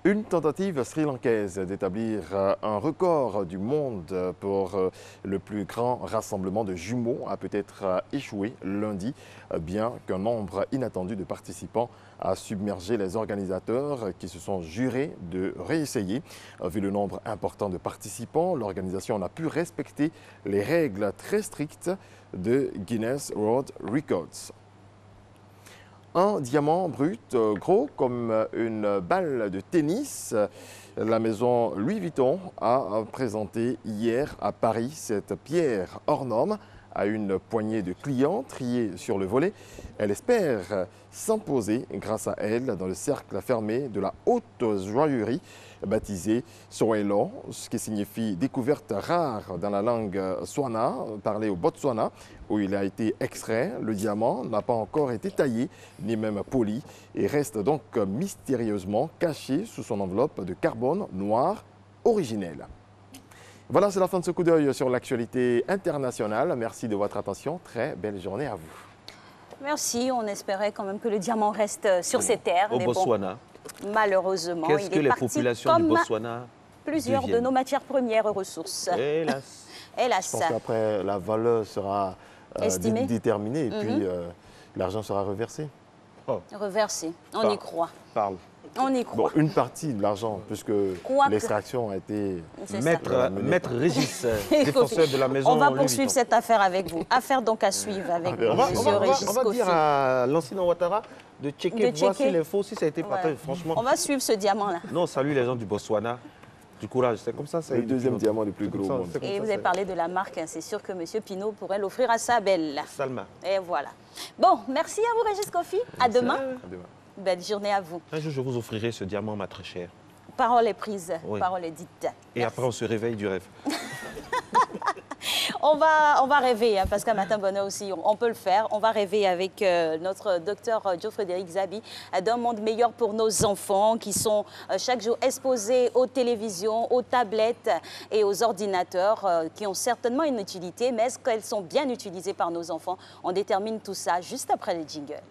Une tentative sri-lankaise d'établir un record du monde pour le plus grand rassemblement de jumeaux a peut-être échoué lundi, bien qu'un nombre inattendu de participants a submergé les organisateurs qui se sont jurés de réessayer. Vu le nombre important de participants, l'organisation n'a pu respecter les règles très strictes de Guinness World Records. Un diamant brut gros comme une balle de tennis. La maison Louis Vuitton a présenté hier à Paris cette pierre hors norme à une poignée de clients triés sur le volet. Elle espère s'imposer grâce à elle dans le cercle fermé de la haute joaillerie baptisée Soelo, ce qui signifie découverte rare dans la langue Swana, parlée au Botswana, où il a été extrait. Le diamant n'a pas encore été taillé, ni même poli, et reste donc mystérieusement caché sous son enveloppe de carbone noir originelle. Voilà, c'est la fin de ce coup d'œil sur l'actualité internationale. Merci de votre attention. Très belle journée à vous. Merci. On espérait quand même que le diamant reste sur ses terres. Au Botswana. Bon, malheureusement, qu'est-ce que les populations du Botswana plusieurs de nos matières premières et ressources. Hélas. Hélas. Je pense qu'après, la valeur sera déterminée et puis l'argent sera reversé. Oh. Reversé. On y croit. Parle. On y croit. Bon, une partie de l'argent, puisque l'extraction a été... Maître Régis, défenseur de la maison. On va poursuivre cette affaire avec vous. Affaire donc à suivre avec vous, monsieur Régis Kofi. On va dire à l'ancien Ouattara de checker, voir si l'info, si ça a été partagé, franchement. On va suivre ce diamant-là. Non, salut les gens du Botswana. Du courage, c'est comme ça. C'est le deuxième diamant le plus gros au monde. Et vous avez parlé de la marque, hein. C'est sûr que monsieur Pinault pourrait l'offrir à sa belle. Salma. Et voilà. Bon, merci à vous Régis Kofi. À demain. À demain. Belle journée à vous. Un jour, je vous offrirai ce diamant, ma très chère. Parole est prise, oui. Parole est dite. Et après, on se réveille du rêve. On va rêver, hein, parce qu'un matin bonheur aussi, on peut le faire. On va rêver avec notre docteur Joe-Frédéric Zabi d'un monde meilleur pour nos enfants qui sont chaque jour exposés aux télévisions, aux tablettes et aux ordinateurs qui ont certainement une utilité, mais est-ce qu'elles sont bien utilisées par nos enfants? On détermine tout ça juste après les jingles.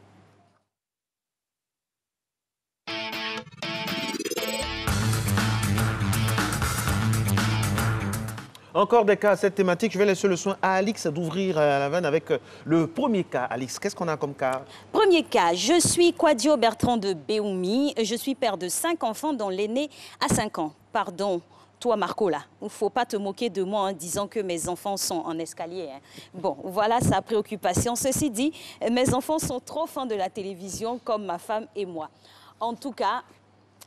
Encore des cas à cette thématique. Je vais laisser le soin à Alix d'ouvrir la vanne avec le premier cas. Alix, qu'est-ce qu'on a comme cas? Premier cas, je suis Kwadio Bertrand de Béoumi. Je suis père de 5 enfants dont l'aîné a 5 ans. Pardon, toi Marco là, il ne faut pas te moquer de moi en disant que mes enfants sont en escalier. Hein. Bon, voilà sa préoccupation. Ceci dit, mes enfants sont trop fans de la télévision comme ma femme et moi. En tout cas,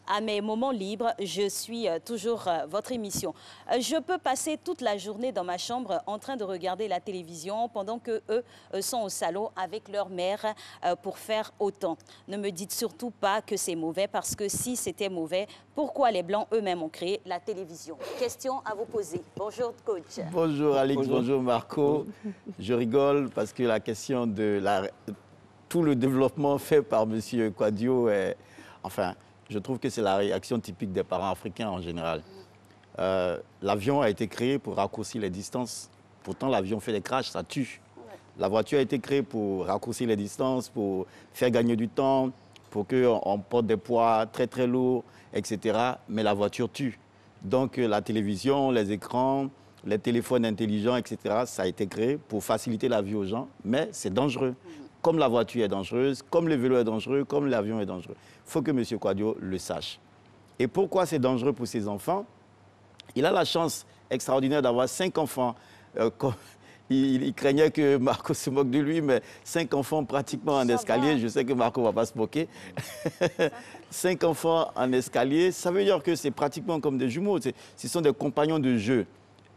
à mes moments libres, je suis toujours votre émission. Je peux passer toute la journée dans ma chambre en train de regarder la télévision pendant que eux sont au salon avec leur mère pour faire autant. Ne me dites surtout pas que c'est mauvais parce que si c'était mauvais, pourquoi les Blancs eux-mêmes ont créé la télévision? Question à vous poser. Bonjour coach. Bonjour Alix, bonjour Marco. Je rigole parce que la question de tout le développement fait par M. Kwadio est... Enfin, je trouve que c'est la réaction typique des parents africains en général. L'avion a été créé pour raccourcir les distances. Pourtant, l'avion fait des crashs, ça tue. La voiture a été créée pour raccourcir les distances, pour faire gagner du temps, pour qu'on porte des poids très très lourds, etc. Mais la voiture tue. Donc la télévision, les écrans, les téléphones intelligents, etc., ça a été créé pour faciliter la vie aux gens, mais c'est dangereux. Comme la voiture est dangereuse, comme le vélo est dangereux, comme l'avion est dangereux. Il faut que M. Kwadio le sache. Et pourquoi c'est dangereux pour ses enfants? Il a la chance extraordinaire d'avoir 5 enfants. Il craignait que Marco se moque de lui, mais 5 enfants pratiquement en escalier. Je sais que Marco ne va pas se moquer. 5 enfants en escalier, ça veut dire que c'est pratiquement comme des jumeaux. Ce sont des compagnons de jeu.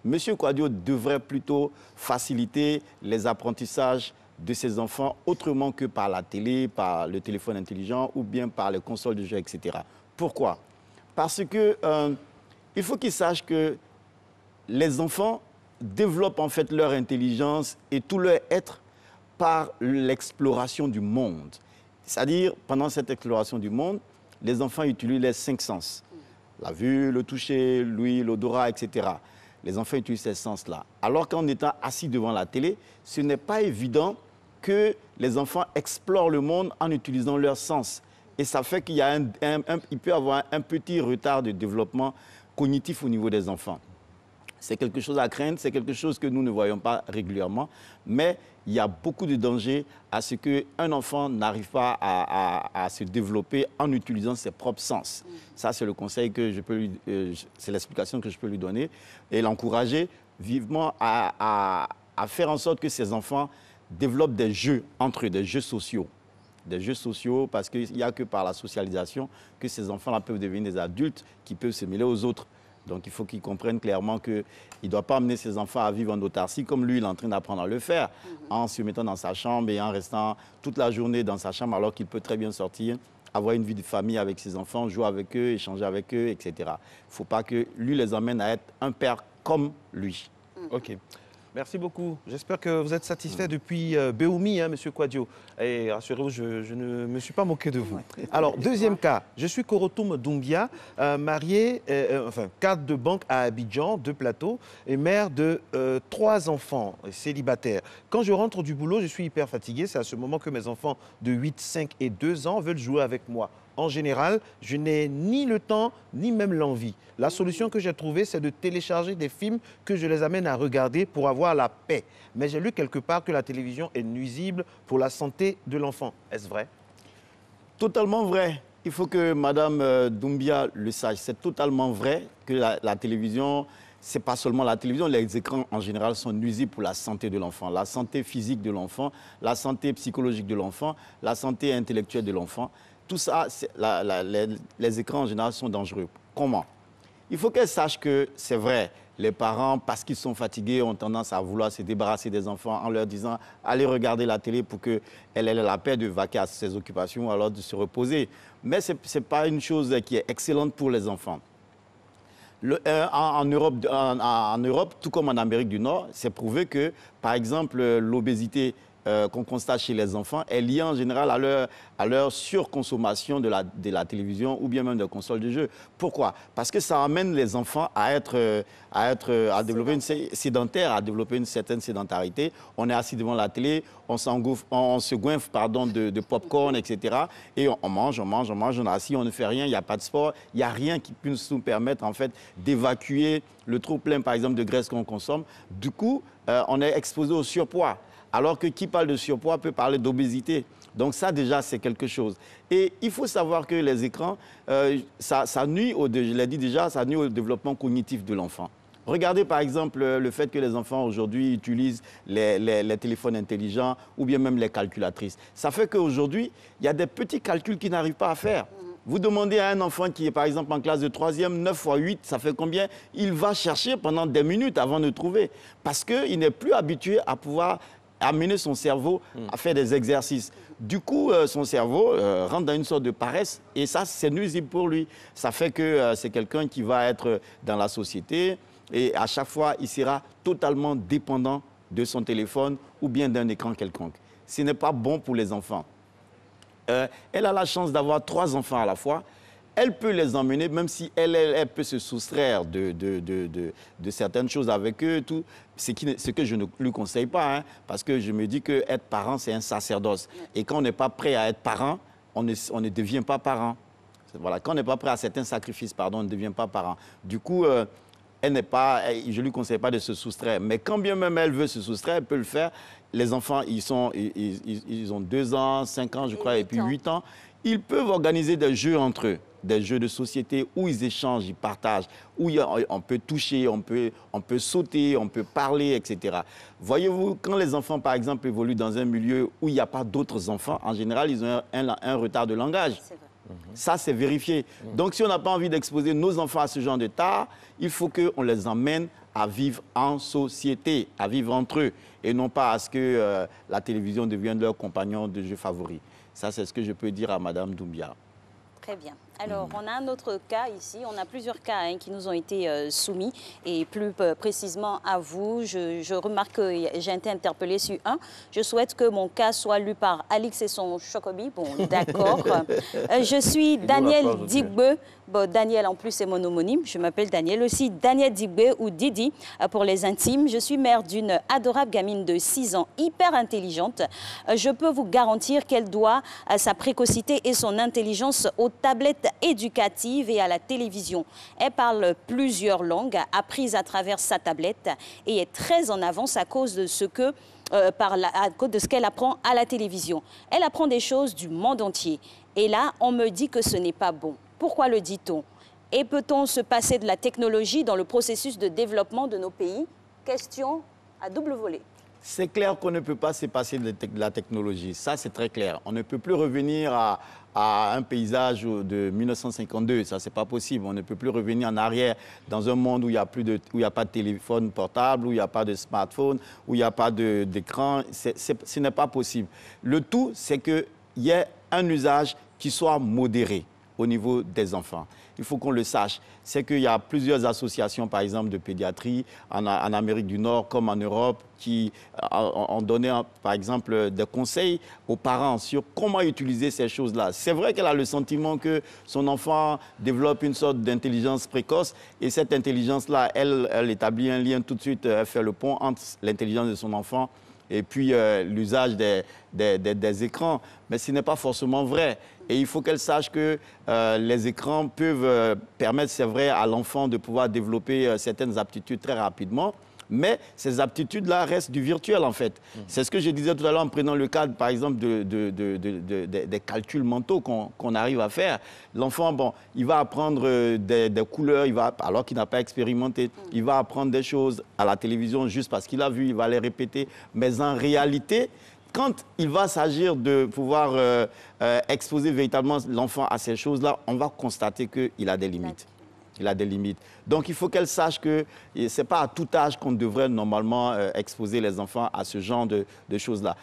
M. Kwadio devrait plutôt faciliter les apprentissages de ses enfants autrement que par la télé, par le téléphone intelligent ou bien par les consoles de jeux, etc. Pourquoi? Parce que il faut qu'ils sachent que les enfants développent en fait leur intelligence et tout leur être par l'exploration du monde. C'est-à-dire, pendant cette exploration du monde, les enfants utilisent les 5 sens. La vue, le toucher, l'ouïe, l'odorat, etc. Les enfants utilisent ces sens-là. Alors qu'en étant assis devant la télé, ce n'est pas évident que les enfants explorent le monde en utilisant leurs sens. Et ça fait qu'il y a il peut y avoir un petit retard de développement cognitif au niveau des enfants. C'est quelque chose à craindre, c'est quelque chose que nous ne voyons pas régulièrement, mais il y a beaucoup de dangers à ce qu'un enfant n'arrive pas à se développer en utilisant ses propres sens. Ça, c'est le conseil que je peux lui, c'est l'explication que je peux lui donner et l'encourager vivement à faire en sorte que ses enfants développent des jeux entre eux, des jeux sociaux. Des jeux sociaux parce qu'il n'y a que par la socialisation que ces enfants-là peuvent devenir des adultes qui peuvent se mêler aux autres. Donc il faut qu'ils comprennent clairement qu'il ne doit pas amener ses enfants à vivre en autarcie comme lui, il est en train d'apprendre à le faire, en se mettant dans sa chambre et en restant toute la journée dans sa chambre alors qu'il peut très bien sortir, avoir une vie de famille avec ses enfants, jouer avec eux, échanger avec eux, etc. Il ne faut pas que lui les emmène à être un père comme lui. OK. Merci beaucoup. J'espère que vous êtes satisfait depuis Béoumi, hein, M. Kwadio. Et rassurez-vous, je ne me suis pas moqué de vous. Alors, deuxième cas. Je suis Korotoum Doumbia, marié, cadre de banque à Abidjan, 2 plateaux, et mère de 3 enfants, célibataire. Quand je rentre du boulot, je suis hyper fatigué. C'est à ce moment que mes enfants de 8, 5 et 2 ans veulent jouer avec moi. En général, je n'ai ni le temps, ni même l'envie. La solution que j'ai trouvée, c'est de télécharger des films que je les amène à regarder pour avoir la paix. Mais j'ai lu quelque part que la télévision est nuisible pour la santé de l'enfant. Est-ce vrai? Totalement vrai. Il faut que Mme Doumbia le sache. C'est totalement vrai que la télévision, ce n'est pas seulement la télévision, les écrans en général sont nuisibles pour la santé de l'enfant. La santé physique de l'enfant, la santé psychologique de l'enfant, la santé intellectuelle de l'enfant. Tout ça, les écrans en général sont dangereux. Comment? Il faut qu'elle sache que c'est vrai. Les parents, parce qu'ils sont fatigués, ont tendance à vouloir se débarrasser des enfants en leur disant « allez regarder la télé pour qu'elle ait la paix de vaquer à ses occupations ou alors de se reposer ». Mais ce n'est pas une chose qui est excellente pour les enfants. En Europe, tout comme en Amérique du Nord, c'est prouvé que, par exemple, l'obésité qu'on constate chez les enfants est liée en général à leur surconsommation de la télévision ou bien même des consoles de jeux. Pourquoi? Parce que ça amène les enfants à développer une sédentaire, à développer une certaine sédentarité. On est assis devant la télé, on se goinfre de pop-corn, etc. Et on mange, on est assis, on ne fait rien, il n'y a pas de sport, il n'y a rien qui puisse nous permettre en fait d'évacuer le trop-plein, par exemple, de graisse qu'on consomme. Du coup, on est exposé au surpoids. Alors que qui parle de surpoids peut parler d'obésité. Donc ça, déjà, c'est quelque chose. Et il faut savoir que les écrans, ça nuit, je l'ai dit déjà, ça nuit au développement cognitif de l'enfant. Regardez par exemple le fait que les enfants aujourd'hui utilisent les téléphones intelligents ou bien même les calculatrices. Ça fait qu'aujourd'hui, il y a des petits calculs qu'ils n'arrivent pas à faire. Vous demandez à un enfant qui est par exemple en classe de 3e, 9 fois 8, ça fait combien? Il va chercher pendant des minutes avant de trouver. Parce qu'il n'est plus habitué à pouvoir amener son cerveau à faire des exercices. Du coup, son cerveau rentre dans une sorte de paresse et ça, c'est nuisible pour lui. Ça fait que c'est quelqu'un qui va être dans la société et à chaque fois, il sera totalement dépendant de son téléphone ou bien d'un écran quelconque. Ce n'est pas bon pour les enfants. Elle a la chance d'avoir 3 enfants à la fois. Elle peut les emmener, même si elle peut se soustraire de certaines choses avec eux, tout, ce que je ne lui conseille pas, hein, parce que je me dis qu'être parent, c'est un sacerdoce. Et quand on n'est pas prêt à être parent, on ne devient pas parent. Voilà, quand on n'est pas prêt à certains sacrifices, on ne devient pas parent. Du coup, je ne lui conseille pas de se soustraire. Mais quand bien même elle veut se soustraire, elle peut le faire. Les enfants, ils ont 2 ans, 5 ans, je crois, et puis 8 ans. Ils peuvent organiser des jeux entre eux, des jeux de société où ils échangent, ils partagent, où on peut toucher, on peut sauter, on peut parler, etc. Voyez-vous, quand les enfants, par exemple, évoluent dans un milieu où il n'y a pas d'autres enfants, en général, ils ont un retard de langage. Ça, c'est vérifié. Donc, si on n'a pas envie d'exposer nos enfants à ce genre de tard, il faut qu'on les emmène à vivre en société, à vivre entre eux, et non pas à ce que la télévision devienne leur compagnon de jeu favori. Ça, c'est ce que je peux dire à Mme Doumbia. Très bien. Alors, on a un autre cas ici. On a plusieurs cas qui nous ont été soumis et plus précisément à vous. Je remarque que j'ai été interpellée sur un. Je souhaite que mon cas soit lu par Alix et son Chocobi. Bon, d'accord. Je suis Daniel Digbe. Bon, Daniel, en plus, c'est mon homonyme. Je m'appelle Daniel aussi. Daniel Digbe ou Didi pour les intimes. Je suis mère d'une adorable gamine de 6 ans, hyper intelligente. Je peux vous garantir qu'elle doit sa précocité et son intelligence aux tablettes éducative et à la télévision. Elle parle plusieurs langues apprises à travers sa tablette et est très en avance à cause de ce qu'elle apprend à la télévision. Elle apprend des choses du monde entier. Et là, on me dit que ce n'est pas bon. Pourquoi le dit-on? Et peut-on se passer de la technologie dans le processus de développement de nos pays? Question à double volet. C'est clair qu'on ne peut pas se passer de la technologie. Ça, c'est très clair. On ne peut plus revenir à un paysage de 1952. Ça, c'est pas possible. On ne peut plus revenir en arrière dans un monde où il n'y a pas de téléphone portable, où il n'y a pas de smartphone, où il n'y a pas d'écran. Ce n'est pas possible. Le tout, c'est qu'il y ait un usage qui soit modéré au niveau des enfants. Il faut qu'on le sache. C'est qu'il y a plusieurs associations, par exemple, de pédiatrie en Amérique du Nord comme en Europe qui ont donné, par exemple, des conseils aux parents sur comment utiliser ces choses-là. C'est vrai qu'elle a le sentiment que son enfant développe une sorte d'intelligence précoce et cette intelligence-là, elle établit un lien tout de suite, elle fait le pont entre l'intelligence de son enfant et puis l'usage des écrans. Mais ce n'est pas forcément vrai. Et il faut qu'elle sache que les écrans peuvent permettre, c'est vrai, à l'enfant de pouvoir développer certaines aptitudes très rapidement. Mais ces aptitudes-là restent du virtuel, en fait. C'est ce que je disais tout à l'heure en prenant le cadre, par exemple, des calculs mentaux qu'on arrive à faire. L'enfant, bon, il va apprendre des couleurs, alors qu'il n'a pas expérimenté. Il va apprendre des choses à la télévision juste parce qu'il a vu, il va les répéter. Mais en réalité, quand il va s'agir de pouvoir exposer véritablement l'enfant à ces choses-là, on va constater qu'il a des limites. Il a des limites. Donc, il faut qu'elle sache que ce n'est pas à tout âge qu'on devrait normalement exposer les enfants à ce genre de choses-là.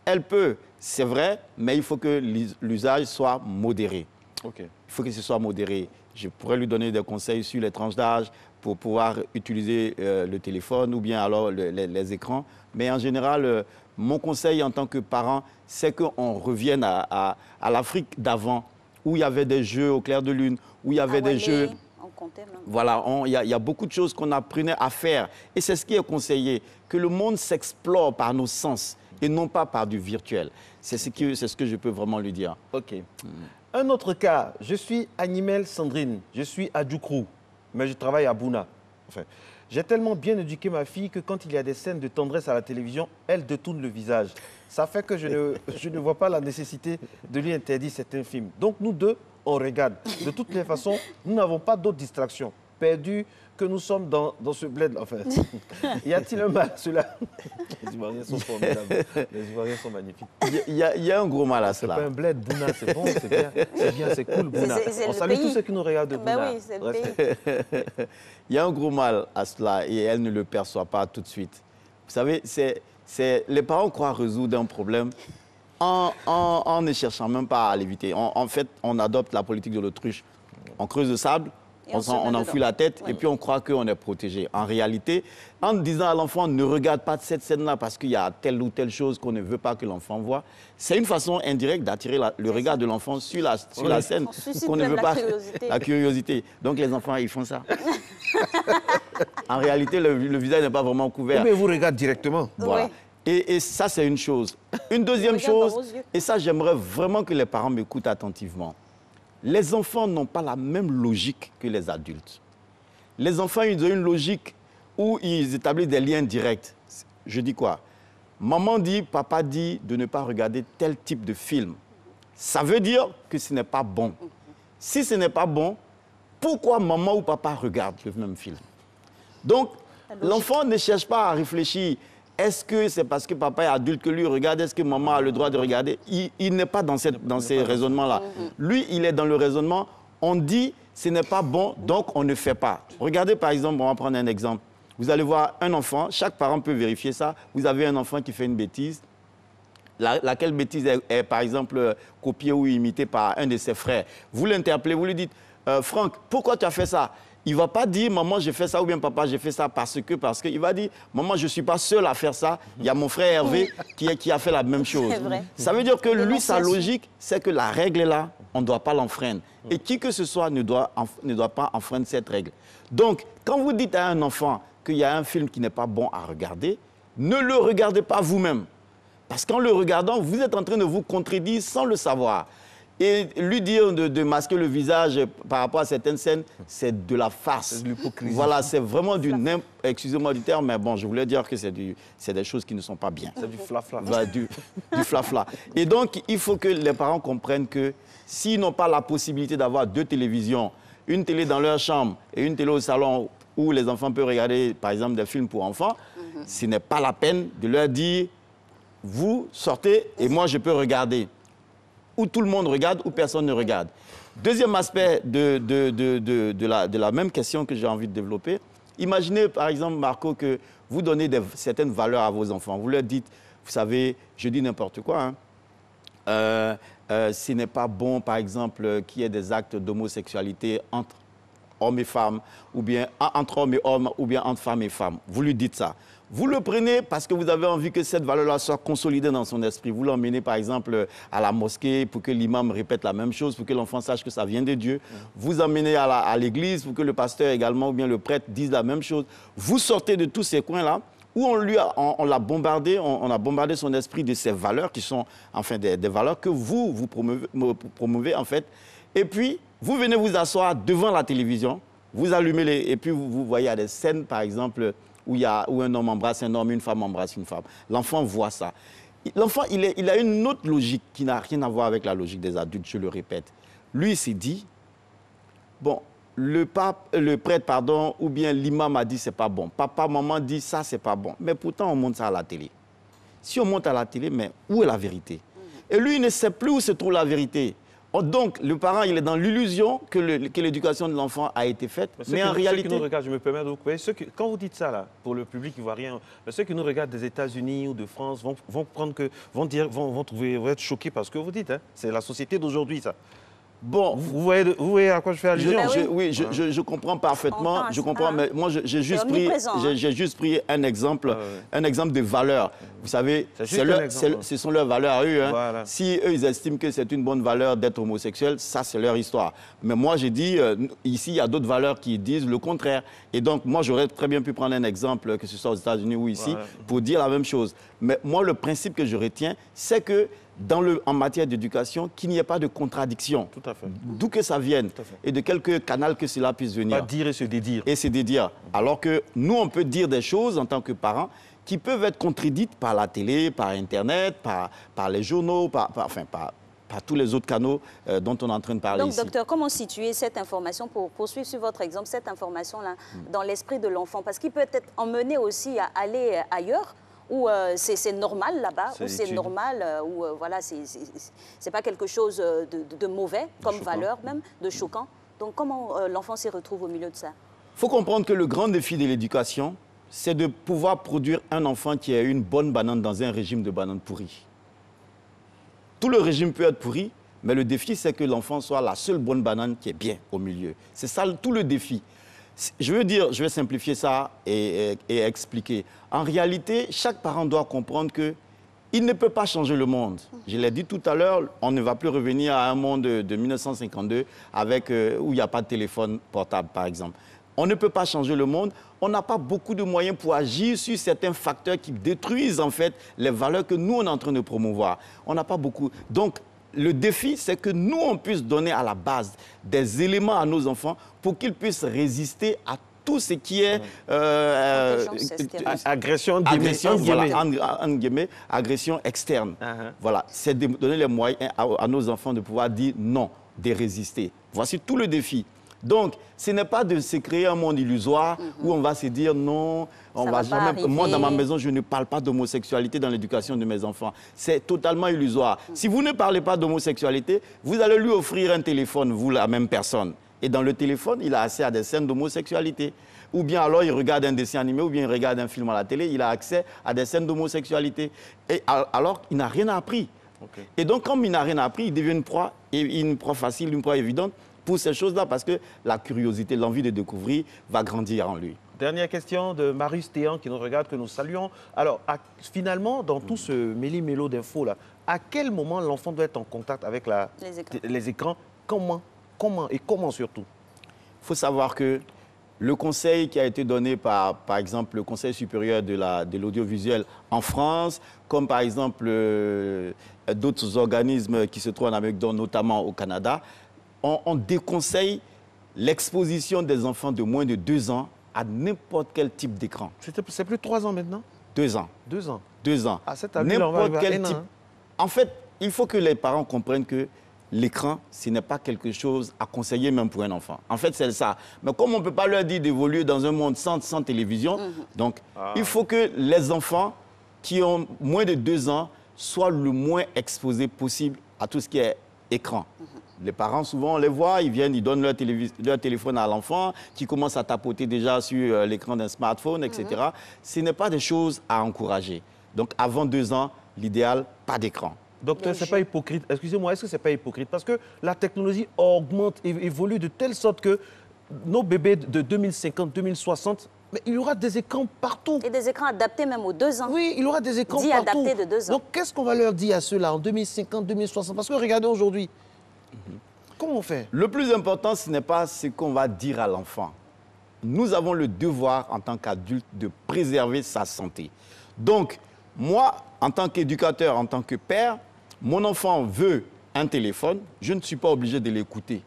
Elle peut, c'est vrai, mais il faut que l'usage soit modéré. Il faut que ce soit modéré. Je pourrais lui donner des conseils sur les tranches d'âge pour pouvoir utiliser le téléphone ou bien alors les écrans. Mais en général, mon conseil en tant que parent, c'est qu'on revienne à l'Afrique d'avant, où il y avait des jeux au clair de lune, où il y avait des jeux... Voilà, il y a beaucoup de choses qu'on apprenait à faire. Et c'est ce qui est conseillé, que le monde s'explore par nos sens et non pas par du virtuel. C'est ce que je peux vraiment lui dire. OK. Un autre cas, je suis Animel Sandrine, je suis à Djoukrou, mais je travaille à Bouna. Enfin, j'ai tellement bien éduqué ma fille que quand il y a des scènes de tendresse à la télévision, elle détourne le visage. Ça fait que je ne vois pas la nécessité de lui interdire certains films. Donc nous deux, on regarde. De toutes les façons, nous n'avons pas d'autres distractions. Perdus que nous sommes dans ce bled. Enfin, y a-t-il un mal à cela? Les Ivoiriens sont formidables. Les Ivoiriens sont magnifiques. Il y a un gros mal à cela. C'est pas un bled, Bouna, c'est bon, c'est bien, c'est cool, Bouna. On salue tous ceux qui nous regardent de Bouna. Oui, c'est le pays. Il y a un gros mal à cela et elle ne le perçoit pas tout de suite. Vous savez, les parents croient résoudre un problème en ne cherchant même pas à l'éviter. En fait, on adopte la politique de l'autruche. On creuse le sable, on enfouit la tête et puis on croit qu'on est protégé. En réalité, en disant à l'enfant ne regarde pas cette scène-là parce qu'il y a telle ou telle chose qu'on ne veut pas que l'enfant voit, c'est une façon indirecte d'attirer le regard de l'enfant sur la scène qu'on ne veut pas. La curiosité. Donc les enfants, ils font ça. En réalité, le visage n'est pas vraiment couvert. Mais vous regardez directement. Voilà. Et ça, c'est une chose. Une deuxième chose, et ça, j'aimerais vraiment que les parents m'écoutent attentivement. Les enfants n'ont pas la même logique que les adultes. Les enfants, ils ont une logique où ils établissent des liens directs. Je dis quoi? Maman dit, papa dit de ne pas regarder tel type de film. Ça veut dire que ce n'est pas bon. Si ce n'est pas bon, pourquoi maman ou papa regardent le même film? Donc, l'enfant ne cherche pas à réfléchir. Est-ce que c'est parce que papa est adulte que lui regarde? Est-ce que maman a le droit de regarder? Il n'est pas dans ces raisonnements-là. Lui, il est dans le raisonnement, on dit ce n'est pas bon, donc on ne fait pas. Regardez par exemple, on va prendre un exemple. Vous allez voir un enfant, chaque parent peut vérifier ça. Vous avez un enfant qui fait une bêtise. Laquelle bêtise est par exemple copiée ou imitée par un de ses frères. Vous l'interpellez, vous lui dites Franck, pourquoi tu as fait ça? Il ne va pas dire, maman, j'ai fait ça, ou bien papa, j'ai fait ça parce que. Il va dire, maman, je ne suis pas seul à faire ça. Il y a mon frère Hervé qui a fait la même chose. Ça veut dire que lui, sa logique, c'est que la règle est là, on ne doit pas l'enfreindre. Et qui que ce soit ne doit pas enfreindre cette règle. Donc, quand vous dites à un enfant qu'il y a un film qui n'est pas bon à regarder, ne le regardez pas vous-même. Parce qu'en le regardant, vous êtes en train de vous contredire sans le savoir. Et lui dire de masquer le visage par rapport à certaines scènes, c'est de la farce. C'est de l'hypocrisie. Voilà, c'est vraiment excusez-moi du terme, mais bon, je voulais dire que c'est des choses qui ne sont pas bien. C'est du flafla. Du flafla. Et donc, il faut que les parents comprennent que s'ils n'ont pas la possibilité d'avoir deux télévisions, une télé dans leur chambre et une télé au salon où les enfants peuvent regarder, par exemple, des films pour enfants, ce n'est pas la peine de leur dire, vous sortez et moi, je peux regarder. Où tout le monde regarde, où personne ne regarde. Deuxième aspect de la même question que j'ai envie de développer, imaginez par exemple, Marco, que vous donnez certaines valeurs à vos enfants. Vous leur dites, vous savez, je dis n'importe quoi, ce n'est pas bon, par exemple, qu'il y ait des actes d'homosexualité entre hommes et femmes, ou bien entre hommes et hommes, ou bien entre femmes et femmes. Vous lui dites ça. Vous le prenez parce que vous avez envie que cette valeur-là soit consolidée dans son esprit. Vous l'emmenez par exemple à la mosquée pour que l'imam répète la même chose, pour que l'enfant sache que ça vient de Dieu. Vous emmenez à l'église pour que le pasteur également ou bien le prêtre dise la même chose. Vous sortez de tous ces coins-là où on l'a bombardé, on a bombardé son esprit de ces valeurs qui sont enfin des valeurs que vous promouvez en fait. Et puis, vous venez vous asseoir devant la télévision, vous allumez et puis vous voyez des scènes par exemple où un homme embrasse un homme, une femme embrasse une femme. L'enfant voit ça. L'enfant, il a une autre logique qui n'a rien à voir avec la logique des adultes, je le répète. Lui, il s'est dit, bon, le prêtre, ou bien l'imam a dit c'est pas bon. Papa, maman dit ça, c'est pas bon. Mais pourtant, on monte ça à la télé. Si on monte à la télé, mais où est la vérité? Et lui, il ne sait plus où se trouve la vérité. Donc, le parent, il est dans l'illusion que l'éducation de l'enfant a été faite. Mais en réalité... Ceux qui nous regardent, je me permets de vous couper, quand vous dites ça, là, pour le public ivoirien, ceux qui nous regardent des États-Unis ou de France vont être choqués par ce que vous dites. Hein. C'est la société d'aujourd'hui, ça. Bon, vous voyez à quoi je fais allusion? Oui, je comprends parfaitement. Je comprends, mais moi, j'ai juste pris un exemple de valeur. Vous savez, ce sont leurs valeurs à eux. Hein. Voilà. Si eux, ils estiment que c'est une bonne valeur d'être homosexuel, ça, c'est leur histoire. Mais moi, j'ai dit, ici, il y a d'autres valeurs qui disent le contraire. Et donc, moi, j'aurais très bien pu prendre un exemple, que ce soit aux États-Unis ou ici, pour dire la même chose. Mais moi, le principe que je retiens, c'est que en matière d'éducation, qu'il n'y ait pas de contradiction. Tout à fait. D'où que ça vienne et de quelque canal que cela puisse venir. Pas dire et se dédire. Et se dédire. Alors que nous, on peut dire des choses en tant que parents qui peuvent être contredites par la télé, par Internet, par les journaux, par tous les autres canaux dont on est en train de parler ici. Donc, docteur, comment situer cette information, pour poursuivre sur votre exemple, cette information-là dans l'esprit de l'enfant? Parce qu'il peut être emmené aussi à aller ailleurs, où c'est normal là-bas, où c'est normal, où voilà, c'est pas quelque chose de mauvais, comme valeur même, de choquant. Donc comment l'enfant s'y retrouve au milieu de ça? Il faut comprendre que le grand défi de l'éducation, c'est de pouvoir produire un enfant qui a une bonne banane dans un régime de banane pourrie. Tout le régime peut être pourri, mais le défi, c'est que l'enfant soit la seule bonne banane qui est bien au milieu. C'est ça tout le défi. Je vais simplifier ça et expliquer. En réalité, chaque parent doit comprendre qu'il ne peut pas changer le monde. Je l'ai dit tout à l'heure, on ne va plus revenir à un monde de 1952 où il n'y a pas de téléphone portable, par exemple. On ne peut pas changer le monde. On n'a pas beaucoup de moyens pour agir sur certains facteurs qui détruisent en fait les valeurs que nous, on est en train de promouvoir. On n'a pas beaucoup. Donc, le défi, c'est que nous, on puisse donner à la base des éléments à nos enfants pour qu'ils puissent résister à tout ce qui est agression externe. Voilà, c'est de donner les moyens à nos enfants de pouvoir dire non, de résister. Voici tout le défi. Donc, ce n'est pas de se créer un monde illusoire où on va se dire non, on va jamais. Moi, dans ma maison, je ne parle pas d'homosexualité dans l'éducation de mes enfants. C'est totalement illusoire. Si vous ne parlez pas d'homosexualité, vous allez lui offrir un téléphone, vous, la même personne. Et dans le téléphone, il a accès à des scènes d'homosexualité. Ou bien alors, il regarde un dessin animé, ou bien il regarde un film à la télé, il a accès à des scènes d'homosexualité. Et alors, il n'a rien appris. Et donc, comme il n'a rien appris, il devient une proie facile, une proie évidente pour ces choses-là, parce que la curiosité, l'envie de découvrir va grandir en lui. Dernière question de Marius Théan qui nous regarde, que nous saluons. Alors, finalement, dans tout ce méli-mélo d'infos là, à quel moment l'enfant doit être en contact avec les écrans? Comment surtout? Il faut savoir que le conseil qui a été donné par exemple, le Conseil supérieur de l'audiovisuel en France, comme par exemple d'autres organismes qui se trouvent en Amérique du Nord, notamment au Canada, on déconseille l'exposition des enfants de moins de 2 ans à n'importe quel type d'écran. C'est plus de 3 ans maintenant? 2 ans. 2 ans. 2 ans. À cette année, on va arriver à 1 an. En fait, il faut que les parents comprennent que l'écran, ce n'est pas quelque chose à conseiller même pour un enfant. En fait, c'est ça. Mais comme on ne peut pas leur dire d'évoluer dans un monde sans télévision, donc il faut que les enfants qui ont moins de 2 ans soient le moins exposés possible à tout ce qui est écran. Les parents, souvent, on les voit, ils viennent, ils donnent leur téléphone à l'enfant, qui commence à tapoter déjà sur l'écran d'un smartphone, etc. Ce n'est pas des choses à encourager. Donc, avant 2 ans, l'idéal, pas d'écran. Docteur, ce n'est pas hypocrite. Excusez-moi, est-ce que ce n'est pas hypocrite? Parce que la technologie augmente, évolue de telle sorte que nos bébés de 2050, 2060, mais il y aura des écrans partout. Et des écrans adaptés même aux 2 ans. Oui, il y aura des écrans partout. Adaptés de 2 ans. Donc, qu'est-ce qu'on va leur dire à ceux-là en 2050, 2060? Parce que regardez aujourd'hui, comment on fait? Le plus important, ce n'est pas ce qu'on va dire à l'enfant. Nous avons le devoir, en tant qu'adulte, de préserver sa santé. Donc, moi, en tant qu'éducateur, en tant que père, mon enfant veut un téléphone, je ne suis pas obligé de l'écouter.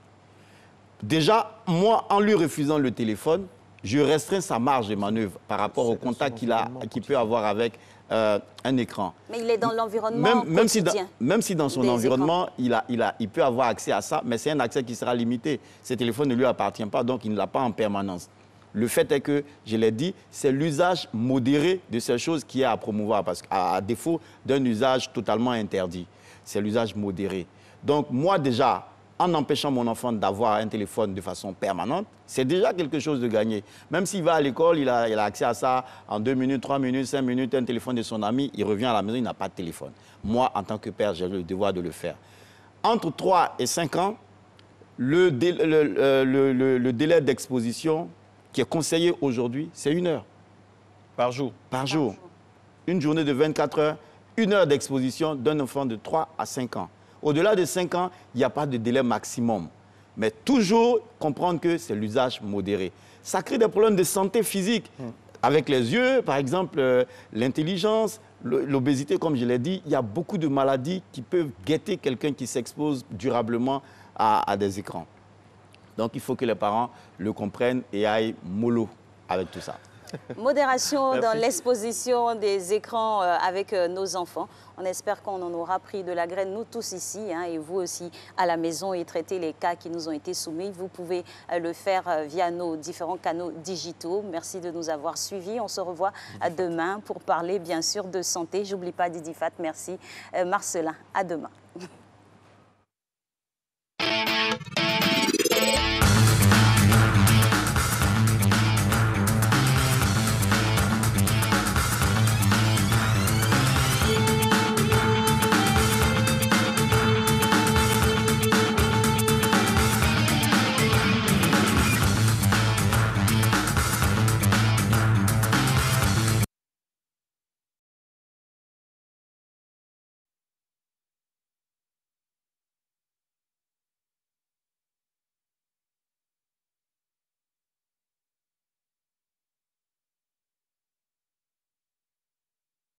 Déjà, moi, en lui refusant le téléphone, je restreins sa marge de manœuvre par rapport au contact qu'il peut avoir avec un écran. Mais il est dans l'environnement quotidien. Même si dans son environnement, il peut avoir accès à ça, mais c'est un accès qui sera limité. Ce téléphone ne lui appartient pas, donc il ne l'a pas en permanence. Le fait est que, je l'ai dit, c'est l'usage modéré de ces choses qui est à promouvoir, parce qu'à défaut d'un usage totalement interdit, c'est l'usage modéré. Donc moi déjà, en empêchant mon enfant d'avoir un téléphone de façon permanente, c'est déjà quelque chose de gagné. Même s'il va à l'école, il a accès à ça en 2 minutes, 3 minutes, 5 minutes, un téléphone de son ami, il revient à la maison, il n'a pas de téléphone. Moi, en tant que père, j'ai le devoir de le faire. Entre 3 et 5 ans, Le délai d'exposition qui est conseillé aujourd'hui, c'est 1 heure. Par jour? Par jour. Une journée de 24 heures, 1 heure d'exposition d'un enfant de 3 à 5 ans. Au-delà de 5 ans, il n'y a pas de délai maximum. Mais toujours comprendre que c'est l'usage modéré. Ça crée des problèmes de santé physique. Avec les yeux, par exemple, l'intelligence, l'obésité, comme je l'ai dit, il y a beaucoup de maladies qui peuvent guetter quelqu'un qui s'expose durablement à des écrans. Donc, il faut que les parents le comprennent et aillent mollo avec tout ça. Modération dans l'exposition des écrans avec nos enfants. On espère qu'on en aura pris de la graine, nous tous ici, hein, et vous aussi à la maison, et traiter les cas qui nous ont été soumis. Vous pouvez le faire via nos différents canaux digitaux. Merci de nous avoir suivis. On se revoit demain pour parler, bien sûr, de santé. J'oublie pas Didi Fat. Merci Marcelin. À demain.